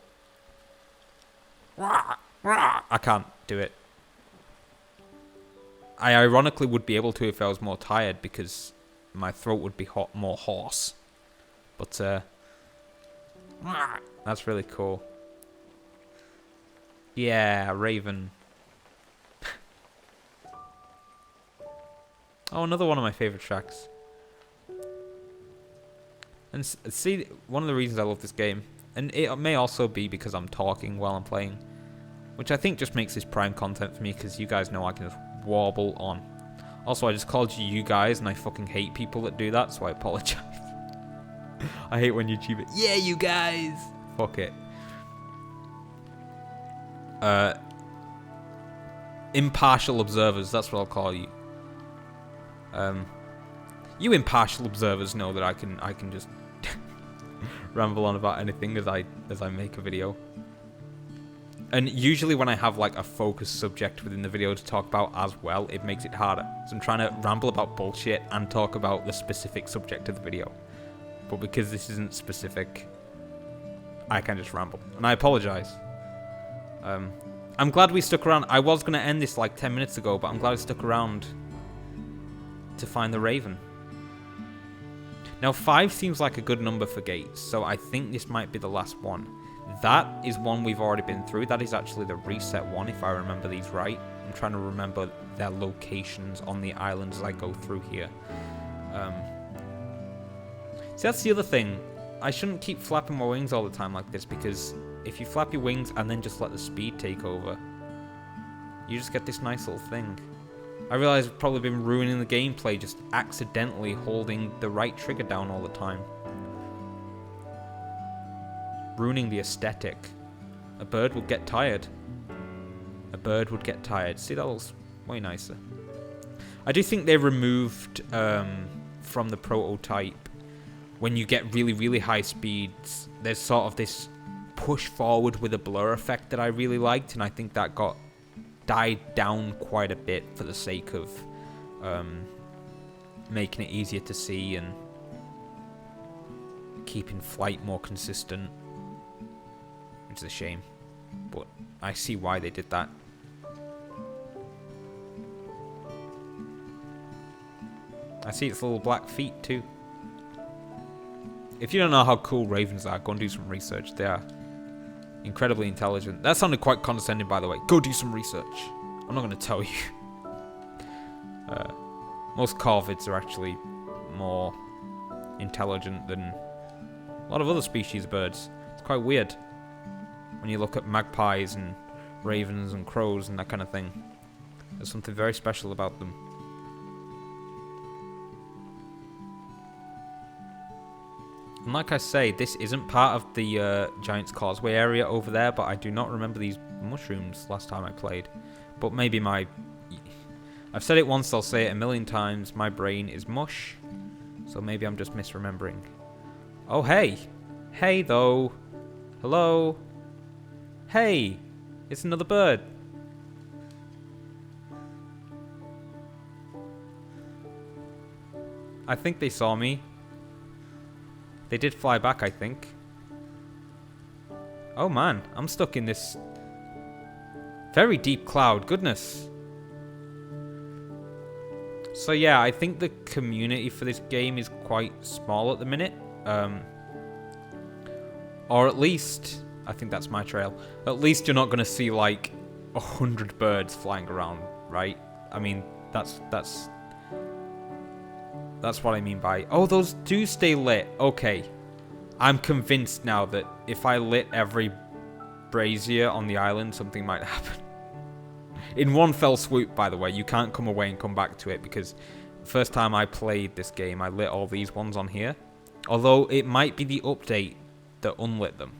I can't do it. I ironically would be able to if I was more tired because my throat would be more hoarse. But that's really cool. Yeah, raven. Oh, another one of my favorite tracks. And see, one of the reasons I love this game, and it may also be because I'm talking while I'm playing, which I think just makes this prime content for me because you guys know I can just warble on. Also, I just called you guys, and I fucking hate people that do that, so I apologize. I hate when YouTube it. Yeah, you guys! Fuck it. Impartial observers, that's what I'll call you. You impartial observers know that I can just ramble on about anything as I make a video. And usually when I have like a focused subject within the video to talk about as well, it makes it harder. So I'm trying to ramble about bullshit and talk about the specific subject of the video. But because this isn't specific, I can just ramble. And I apologize. I'm glad we stuck around. I was going to end this like 10 minutes ago, but I'm glad I stuck around to find the raven. Now 5 seems like a good number for gates, so I think this might be the last one. That is one we've already been through. That is actually the reset one, if I remember these right. I'm trying to remember their locations on the island as I go through here. See, that's the other thing. I shouldn't keep flapping my wings all the time like this, because if you flap your wings and then just let the speed take over, you just get this nice little thing. I realize I've probably been ruining the gameplay just accidentally holding the right trigger down all the time. Ruining the aesthetic. A bird would get tired. A bird would get tired. See, that looks way nicer. I do think they removed from the prototype, when you get really, really high speeds, there's sort of this push forward with a blur effect that I really liked, and I think that got died down quite a bit for the sake of making it easier to see and keeping flight more consistent, which is a shame, but I see why they did that. I see its little black feet too. If you don't know how cool ravens are, go and do some research. They are incredibly intelligent. That sounded quite condescending, by the way. Go do some research. I'm not going to tell you. Most corvids are actually more intelligent than A lot of other species of birds. It's quite weird when you look at magpies and ravens and crows and that kind of thing. There's something very special about them. And like I say, this isn't part of the Giant's Causeway area over there, but I do not remember these mushrooms last time I played. But maybe I've said it once, I'll say it a million times, my brain is mush. So maybe I'm just misremembering. Oh, hey! Hey, though! Hello? Hey! It's another bird! I think they saw me. They did fly back, I think. Oh man, I'm stuck in this very deep cloud. Goodness. So yeah, I think the community for this game is quite small at the minute. Or at least, I think that's my trail. At least you're not going to see like 100 birds flying around, right? I mean, that's what I mean by... Oh, those do stay lit. Okay. I'm convinced now that if I lit every brazier on the island, something might happen. In one fell swoop, by the way. You can't come away and come back to it, because the first time I played this game, I lit all these ones on here. Although, it might be the update that unlit them.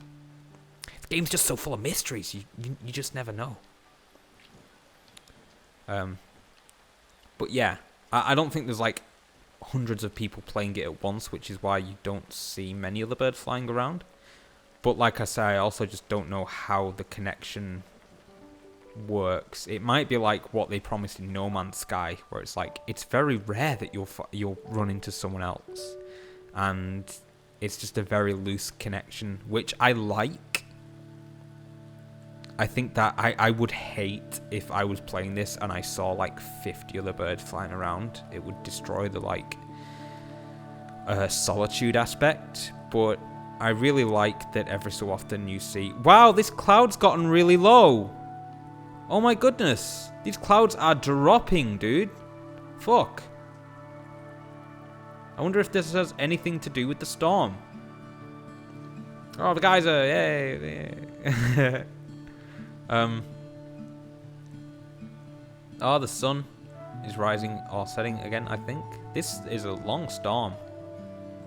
The game's just so full of mysteries. You just never know. But yeah, I don't think there's like hundreds of people playing it at once, which is why you don't see many other birds flying around. But like I say, I also just don't know how the connection works. It might be like what they promised in No Man's Sky, where it's like, it's very rare that you'll run into someone else. And it's just a very loose connection, which I like. I think that I would hate if I was playing this and I saw like 50 other birds flying around. It would destroy the like solitude aspect. But I really like that every so often you see... Wow, this cloud's gotten really low. Oh my goodness. These clouds are dropping, dude. Fuck. I wonder if this has anything to do with the storm. Oh, the geyser. Yay. Oh, the sun is rising or setting again, I think. This is a long storm.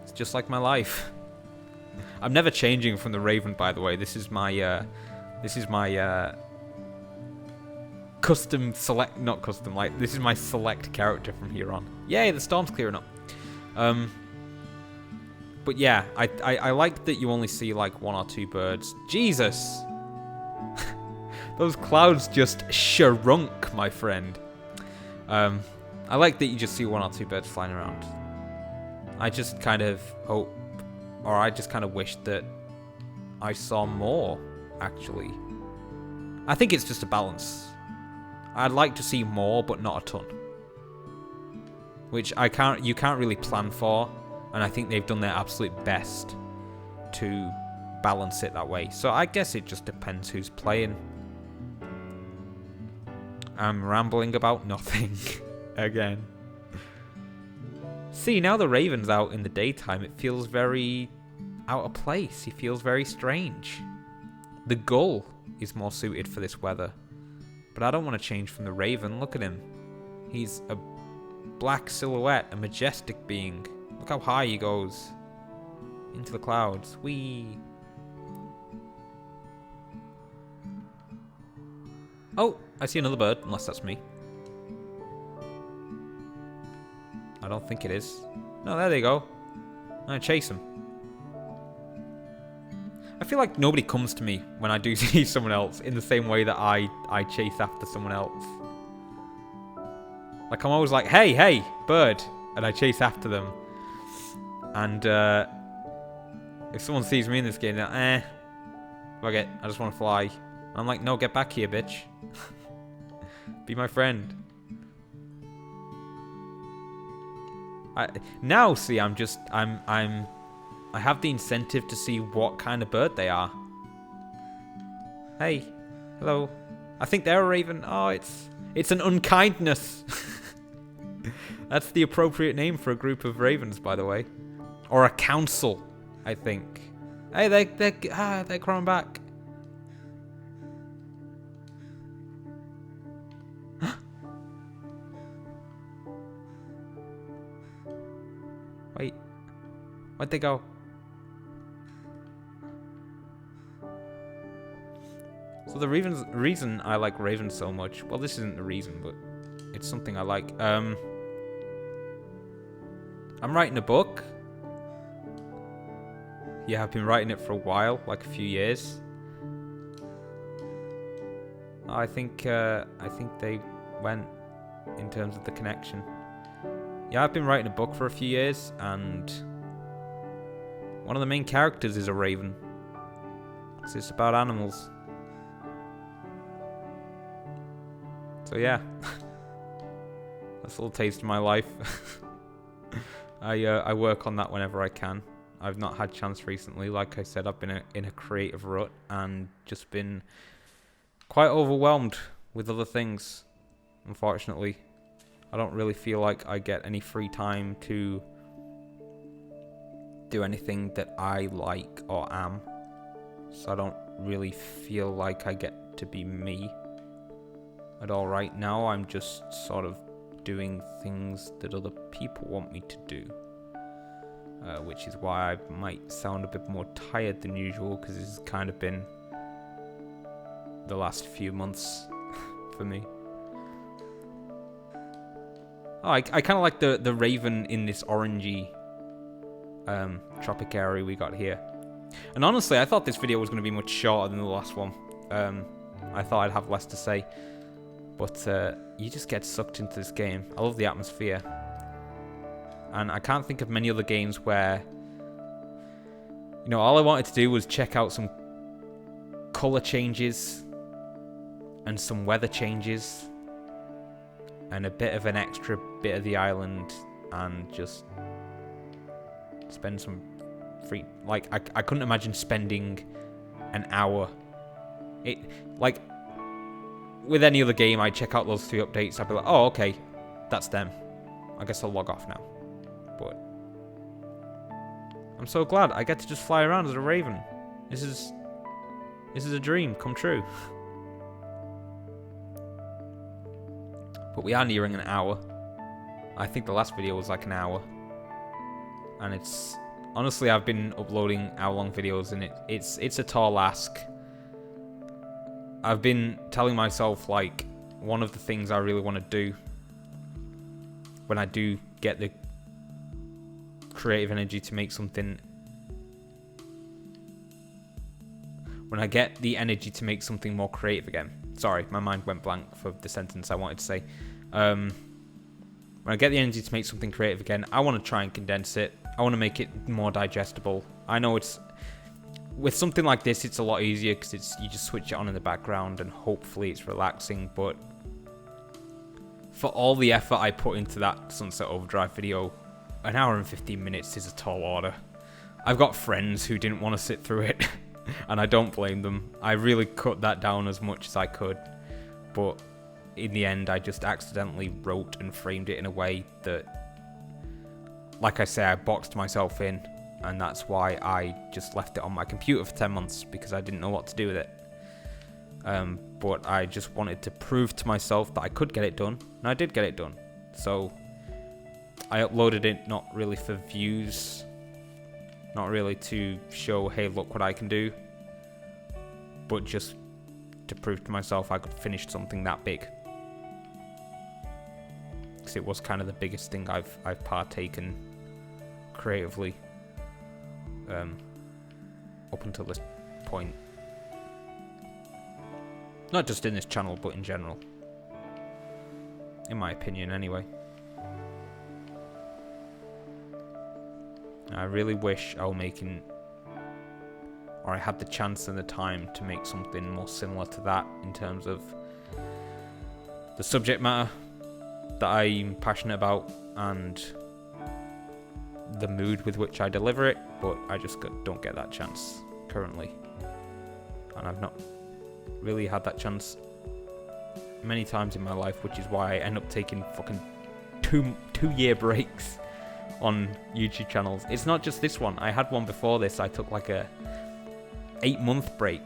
It's just like my life. I'm never changing from the Raven, by the way. This is my custom select, not custom, like, this is my select character from here on. Yay, the storm's clearing up. But yeah, I like that you only see like 1 or 2 birds. Jesus! Those clouds just shrunk, my friend. I like that you just see 1 or 2 birds flying around. I just kind of hope, or I just kind of wish that I saw more, actually. I think it's just a balance. I'd like to see more, but not a ton. Which you can't really plan for, and I think they've done their absolute best to balance it that way. So I guess it just depends who's playing. I'm rambling about nothing again. See, now the Raven's out in the daytime, it feels very out of place. He feels very strange. The gull is more suited for this weather. But I don't want to change from the Raven. Look at him. He's a black silhouette, a majestic being. Look how high he goes. Into the clouds. Whee! Oh, I see another bird, unless that's me. I don't think it is. No, there they go. I'm gonna chase them. I feel like nobody comes to me when I do see someone else in the same way that I chase after someone else. Like, I'm always like, hey, hey, bird. And I chase after them. And if someone sees me in this game, they're like, fuck it, I just want to fly. I'm like, no, get back here, bitch. Be my friend. Now, see, I have the incentive to see what kind of bird they are. Hey, hello. I think they're a raven. Oh, it's an unkindness. That's the appropriate name for a group of ravens, by the way. Or a council. I think. Hey, they're crawling back. Wait, where'd they go? So the reason I like ravens so much, well, this isn't the reason, but it's something I like. I'm writing a book. Yeah, I've been writing it for a while, like a few years. I think they went in terms of the connection. Yeah, I've been writing a book for a few years, and one of the main characters is a raven. So it's about animals. So yeah, that's a little taste of my life. I work on that whenever I can. I've not had chance recently. Like I said, I've been in a creative rut and just been quite overwhelmed with other things, unfortunately. I don't really feel like I get any free time to do anything that I like or am. So I don't really feel like I get to be me at all right now. I'm just sort of doing things that other people want me to do. Which is why I might sound a bit more tired than usual, because this has kind of been the last few months for me. Oh, I kind of like the raven in this orangey tropic area we got here. And honestly, I thought this video was going to be much shorter than the last one. I thought I'd have less to say. But you just get sucked into this game. I love the atmosphere. And I can't think of many other games where, you know, all I wanted to do was check out some color changes and some weather changes and a bit of an extra bit of the island and just spend some free... Like, I couldn't imagine spending an hour... Like, with any other game, I'd check out those 3 updates. I'd be like, oh, okay, that's them. I guess I'll log off now. But I'm so glad I get to just fly around as a raven. This is a dream come true. But we are nearing an hour. I think the last video was like an hour. And it's... Honestly, I've been uploading hour-long videos, and it's a tall ask. I've been telling myself, like, one of the things I really want to do when I do get the creative energy to make something... When I get the energy to make something more creative again. Sorry, my mind went blank for the sentence I wanted to say. When I get the energy to make something creative again, I want to try and condense it. I want to make it more digestible. I know it's... With something like this, it's a lot easier because you just switch it on in the background and hopefully it's relaxing. But for all the effort I put into that Sunset Overdrive video, an hour and 15 minutes is a tall order. I've got friends who didn't want to sit through it, and I don't blame them. I really cut that down as much as I could. But in the end, I just accidentally wrote and framed it in a way that, like I say, I boxed myself in. And that's why I just left it on my computer for 10 months, because I didn't know what to do with it. But I just wanted to prove to myself that I could get it done, and I did get it done. So I uploaded it not really for views, not really to show, hey, look what I can do, but just to prove to myself I could finish something that big. Because it was kind of the biggest thing I've partaken creatively. Up until this point. Not just in this channel, but in general. In my opinion, anyway. I really wish I had the chance and the time to make something more similar to that in terms of the subject matter that I'm passionate about and the mood with which I deliver it, but I just don't get that chance currently. And I've not really had that chance many times in my life, which is why I end up taking fucking two-year breaks on YouTube channels. It's not just this one. I had one before this. I took like a 8-month break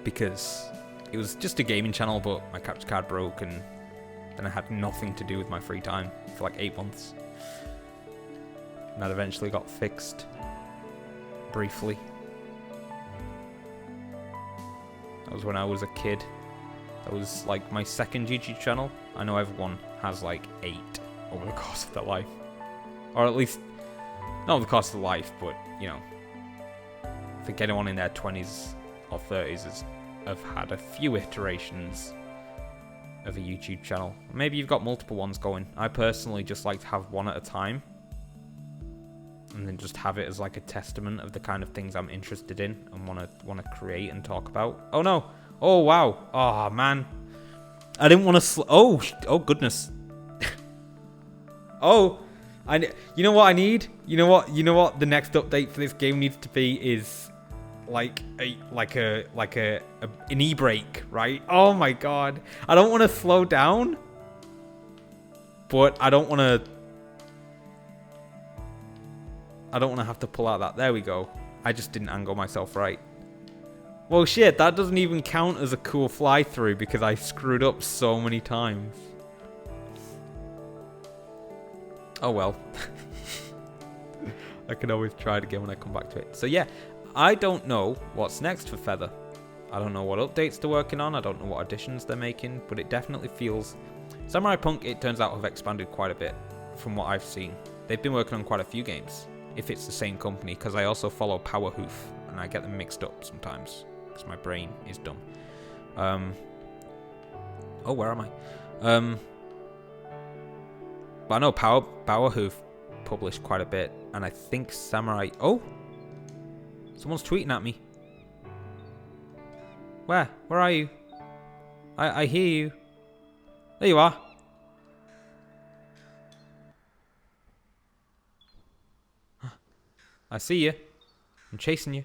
because it was just a gaming channel, but my capture card broke, and then I had nothing to do with my free time for like 8 months. And that eventually got fixed briefly. That was when I was a kid. That was like my second YouTube channel. I know everyone has like 8 over the course of their life. Or at least, not over the course of their life, but, you know, I think anyone in their 20s or 30s have had a few iterations of a YouTube channel. Maybe you've got multiple ones going. I personally just like to have one at a time, and then just have it as like a testament of the kind of things I'm interested in and want to create and talk about. Oh no! Oh wow! Oh man! I didn't want to. Oh goodness! Oh, you know what I need? You know what? The next update for this game needs to be is like an e-brake, right? Oh my god! I don't want to slow down, but I don't want to have to pull out that. There we go. I just didn't angle myself right. Well, shit, that doesn't even count as a cool fly through because I screwed up so many times. Oh well. I can always try it again when I come back to it. So yeah, I don't know what's next for Feather. I don't know what updates they're working on. I don't know what additions they're making, but it definitely feels... Samurai Punk, it turns out, have expanded quite a bit from what I've seen. They've been working on quite a few games, if it's the same company, because I also follow Power Hoof, and I get them mixed up sometimes, because my brain is dumb. Oh, where am I? But I know Power Hoof published quite a bit, and I think Samurai... Oh! Someone's tweeting at me. Where? Where are you? I hear you. There you are. I see you. I'm chasing you.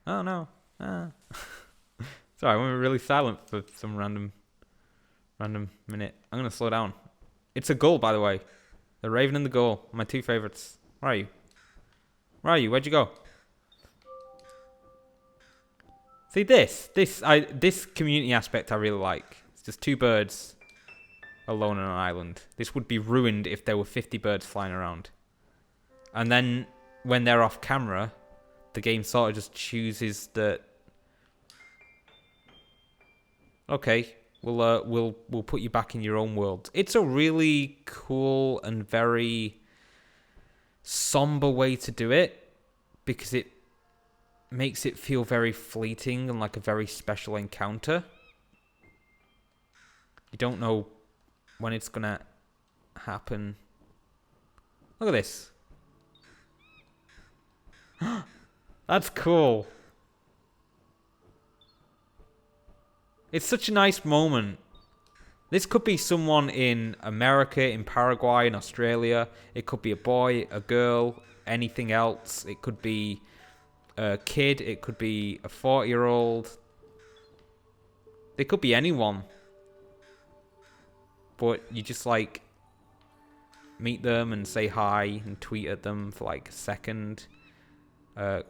Oh no. Ah. Sorry, I went really silent for some random minute. I'm gonna slow down. It's a gull, by the way. The raven and the gull, my 2 favorites. Where are you? Where are you? Where'd you go? See this community aspect I really like. It's just 2 birds alone on an island. This would be ruined if there were 50 birds flying around. And then when they're off camera, the game sort of just chooses that. Okay, we'll put you back in your own world. It's a really cool and very somber way to do it, because it makes it feel very fleeting and like a very special encounter. You don't know when it's gonna happen. Look at this. That's cool. It's such a nice moment. This could be someone in America, in Paraguay, in Australia. It could be a boy, a girl, anything else. It could be a kid. It could be a 40-year-old. It could be anyone. But you just like meet them and say hi and tweet at them for like a second.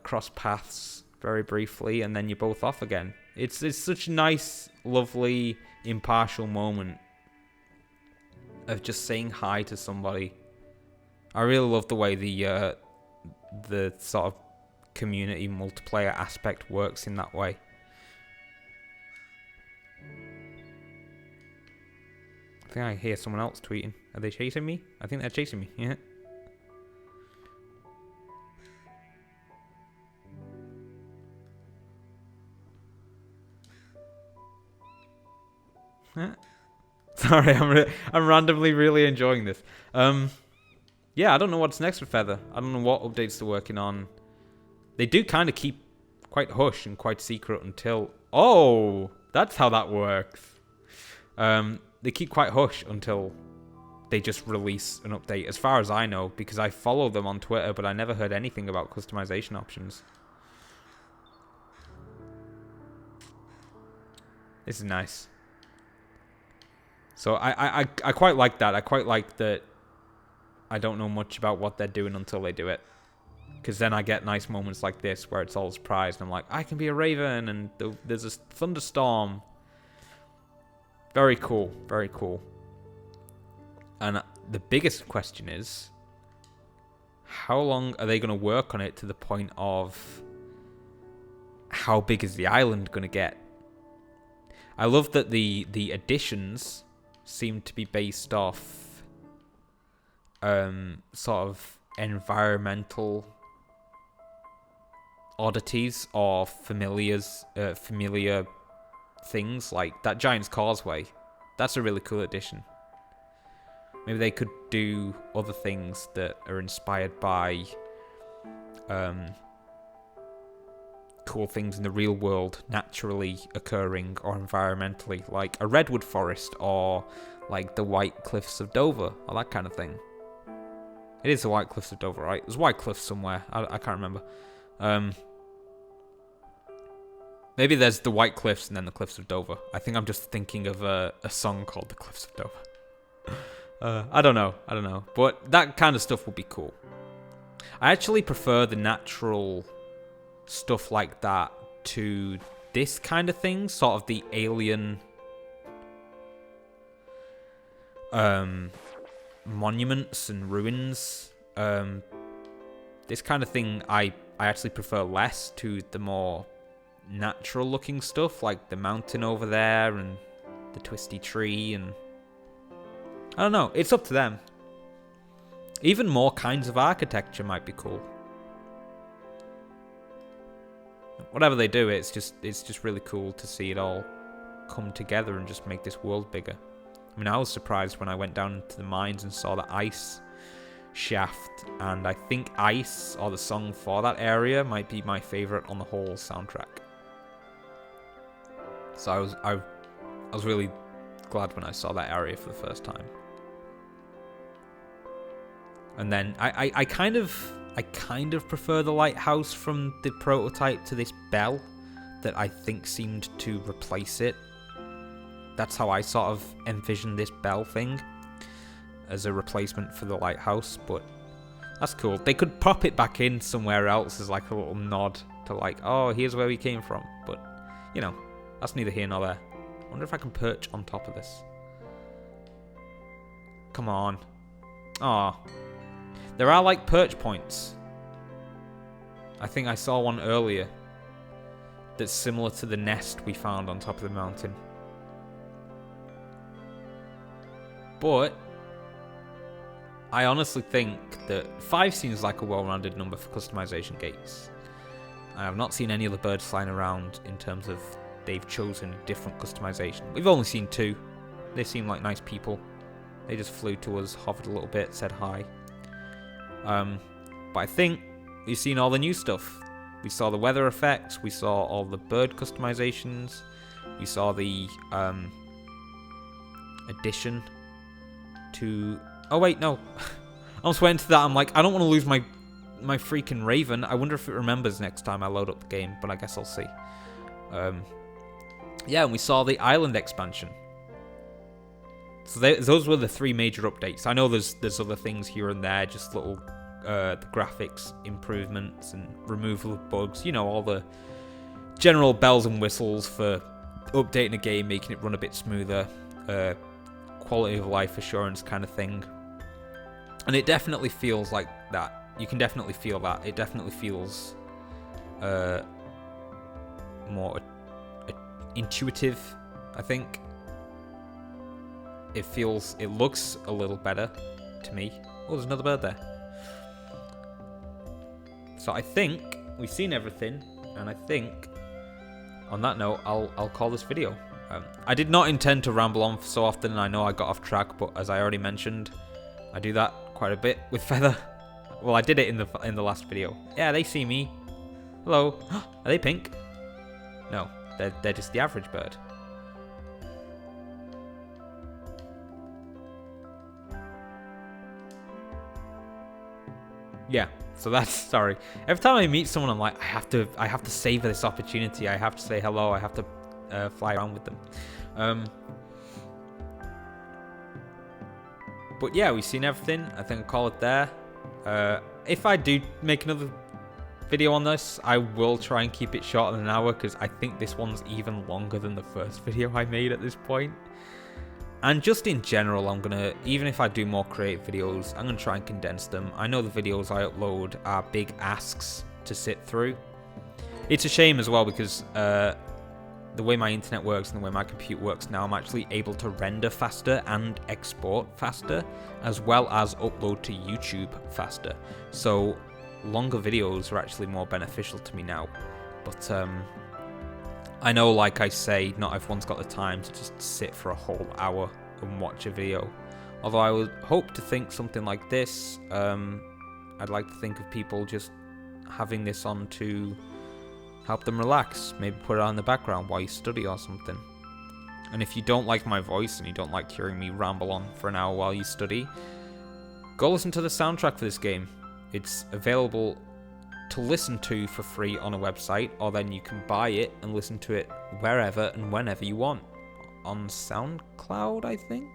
Cross paths very briefly, and then you're both off again. It's such a nice, lovely, impartial moment of just saying hi to somebody. I really love the way the sort of community multiplayer aspect works in that way. I think I hear someone else tweeting. Are they chasing me? I think they're chasing me. Yeah. Sorry, I'm randomly really enjoying this. Yeah, I don't know what's next with Feather. I don't know what updates they're working on. They do kind of keep quite hush and quite secret until... Oh, that's how that works. They keep quite hush until they just release an update, as far as I know, because I follow them on Twitter, but I never heard anything about customization options. This is nice. So I quite like that. I quite like that I don't know much about what they're doing until they do it. Because then I get nice moments like this where it's all surprised. And I'm like, I can be a raven, and there's a thunderstorm. Very cool. Very cool. And the biggest question is, how long are they going to work on it to the point of how big is the island going to get? I love that the additions seem to be based off sort of environmental oddities or familiar things, like that Giant's Causeway. That's a really cool addition. Maybe they could do other things that are inspired by cool things in the real world naturally occurring or environmentally, like a redwood forest or like the White Cliffs of Dover or that kind of thing. It is the White Cliffs of Dover, right? There's White Cliffs somewhere. I can't remember. Maybe there's the White Cliffs and then the Cliffs of Dover. I think I'm just thinking of a song called the Cliffs of Dover. I don't know. But that kind of stuff would be cool. I actually prefer the natural stuff like that to this kind of thing, sort of the alien monuments and ruins. This kind of thing I actually prefer less to the more natural looking stuff, like the mountain over there and the twisty tree, and I don't know, it's up to them. Even more kinds of architecture might be cool. Whatever they do, it's just really cool to see it all come together and just make this world bigger. I mean, I was surprised when I went down into the mines and saw the ice shaft, and I think Ice, or the song for that area, might be my favorite on the whole soundtrack. So I was really glad when I saw that area for the first time. And then I kind of prefer the lighthouse from the prototype to this bell that I think seemed to replace it. That's how I sort of envisioned this bell thing, as a replacement for the lighthouse, but that's cool. They could pop it back in somewhere else as like a little nod to like, oh, here's where we came from. But, you know, that's neither here nor there. I wonder if I can perch on top of this. Come on. Aw. There are like perch points. I think I saw one earlier that's similar to the nest we found on top of the mountain. But I honestly think that 5 seems like a well-rounded number for customization gates. I have not seen any other birds flying around in terms of they've chosen different customization. We've only seen 2. They seem like nice people. They just flew to us, hovered a little bit, said hi. But I think we've seen all the new stuff. We saw the weather effects, we saw all the bird customizations, we saw the addition to... Oh wait, no. I was waiting to that. I'm like, I don't want to lose my freaking raven. I wonder if it remembers next time I load up the game, but I guess I'll see. Yeah, and we saw the island expansion. So those were the 3 major updates. I know there's other things here and there, just little the graphics improvements and removal of bugs. You know, all the general bells and whistles for updating a game, making it run a bit smoother, quality of life assurance kind of thing. And it definitely feels like that. You can definitely feel that. It definitely feels more intuitive, I think. It looks a little better to me. Oh, there's another bird there. So I think we've seen everything, and I think on that note, I'll call this video. I did not intend to ramble on so often, and I know I got off track, but as I already mentioned, I do that quite a bit with Feather. Well, I did it in the last video. Yeah, they see me. Hello. Are they pink? No, they're just the average bird. Yeah, so that's, sorry. Every time I meet someone, I'm like, I have to savor this opportunity. I have to say hello. I have to fly around with them. But yeah, we've seen everything. I think I'll call it there. If I do make another video on this, I will try and keep it shorter than an hour, because I think this one's even longer than the first video I made at this point. And just in general, I'm gonna, even if I do more creative videos, I'm gonna try and condense them. I know the videos I upload are big asks to sit through. It's a shame as well, because the way my internet works and the way my computer works now, I'm actually able to render faster and export faster, as well as upload to YouTube faster. So longer videos are actually more beneficial to me now. But I know, like I say, not everyone's got the time to just sit for a whole hour and watch a video. Although I would hope to think something like this. I'd like to think of people just having this on to help them relax. Maybe put it on in the background while you study or something. And if you don't like my voice and you don't like hearing me ramble on for an hour while you study, go listen to the soundtrack for this game. It's available to listen to for free on a website, or then you can buy it and listen to it wherever and whenever you want. On SoundCloud, I think?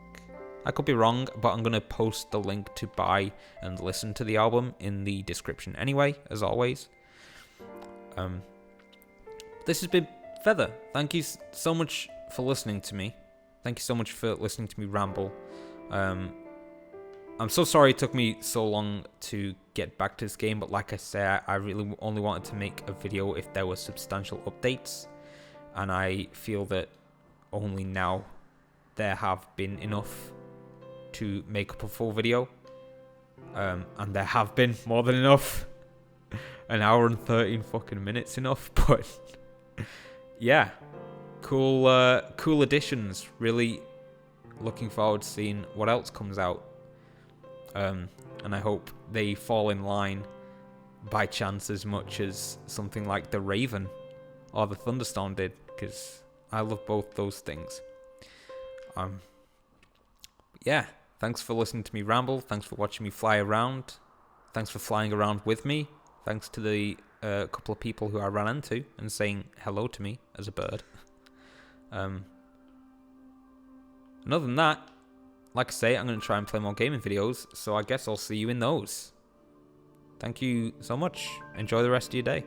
I could be wrong, but I'm going to post the link to buy and listen to the album in the description anyway, as always. This has been Feather. Thank you so much for listening to me. Thank you so much for listening to me ramble. I'm so sorry it took me so long to get back to this game, but like I said, I really only wanted to make a video if there were substantial updates, and I feel that only now there have been enough to make up a full video, and there have been more than enough. An hour and 13 fucking minutes enough, but yeah, cool additions. Really looking forward to seeing what else comes out. And I hope they fall in line by chance as much as something like The Raven or The Thunderstorm did, because I love both those things. Yeah, thanks for listening to me ramble. Thanks for watching me fly around. Thanks for flying around with me. Thanks to the couple of people who I ran into and saying hello to me as a bird. And other than that, like I say, I'm going to try and play more gaming videos, so I guess I'll see you in those. Thank you so much. Enjoy the rest of your day.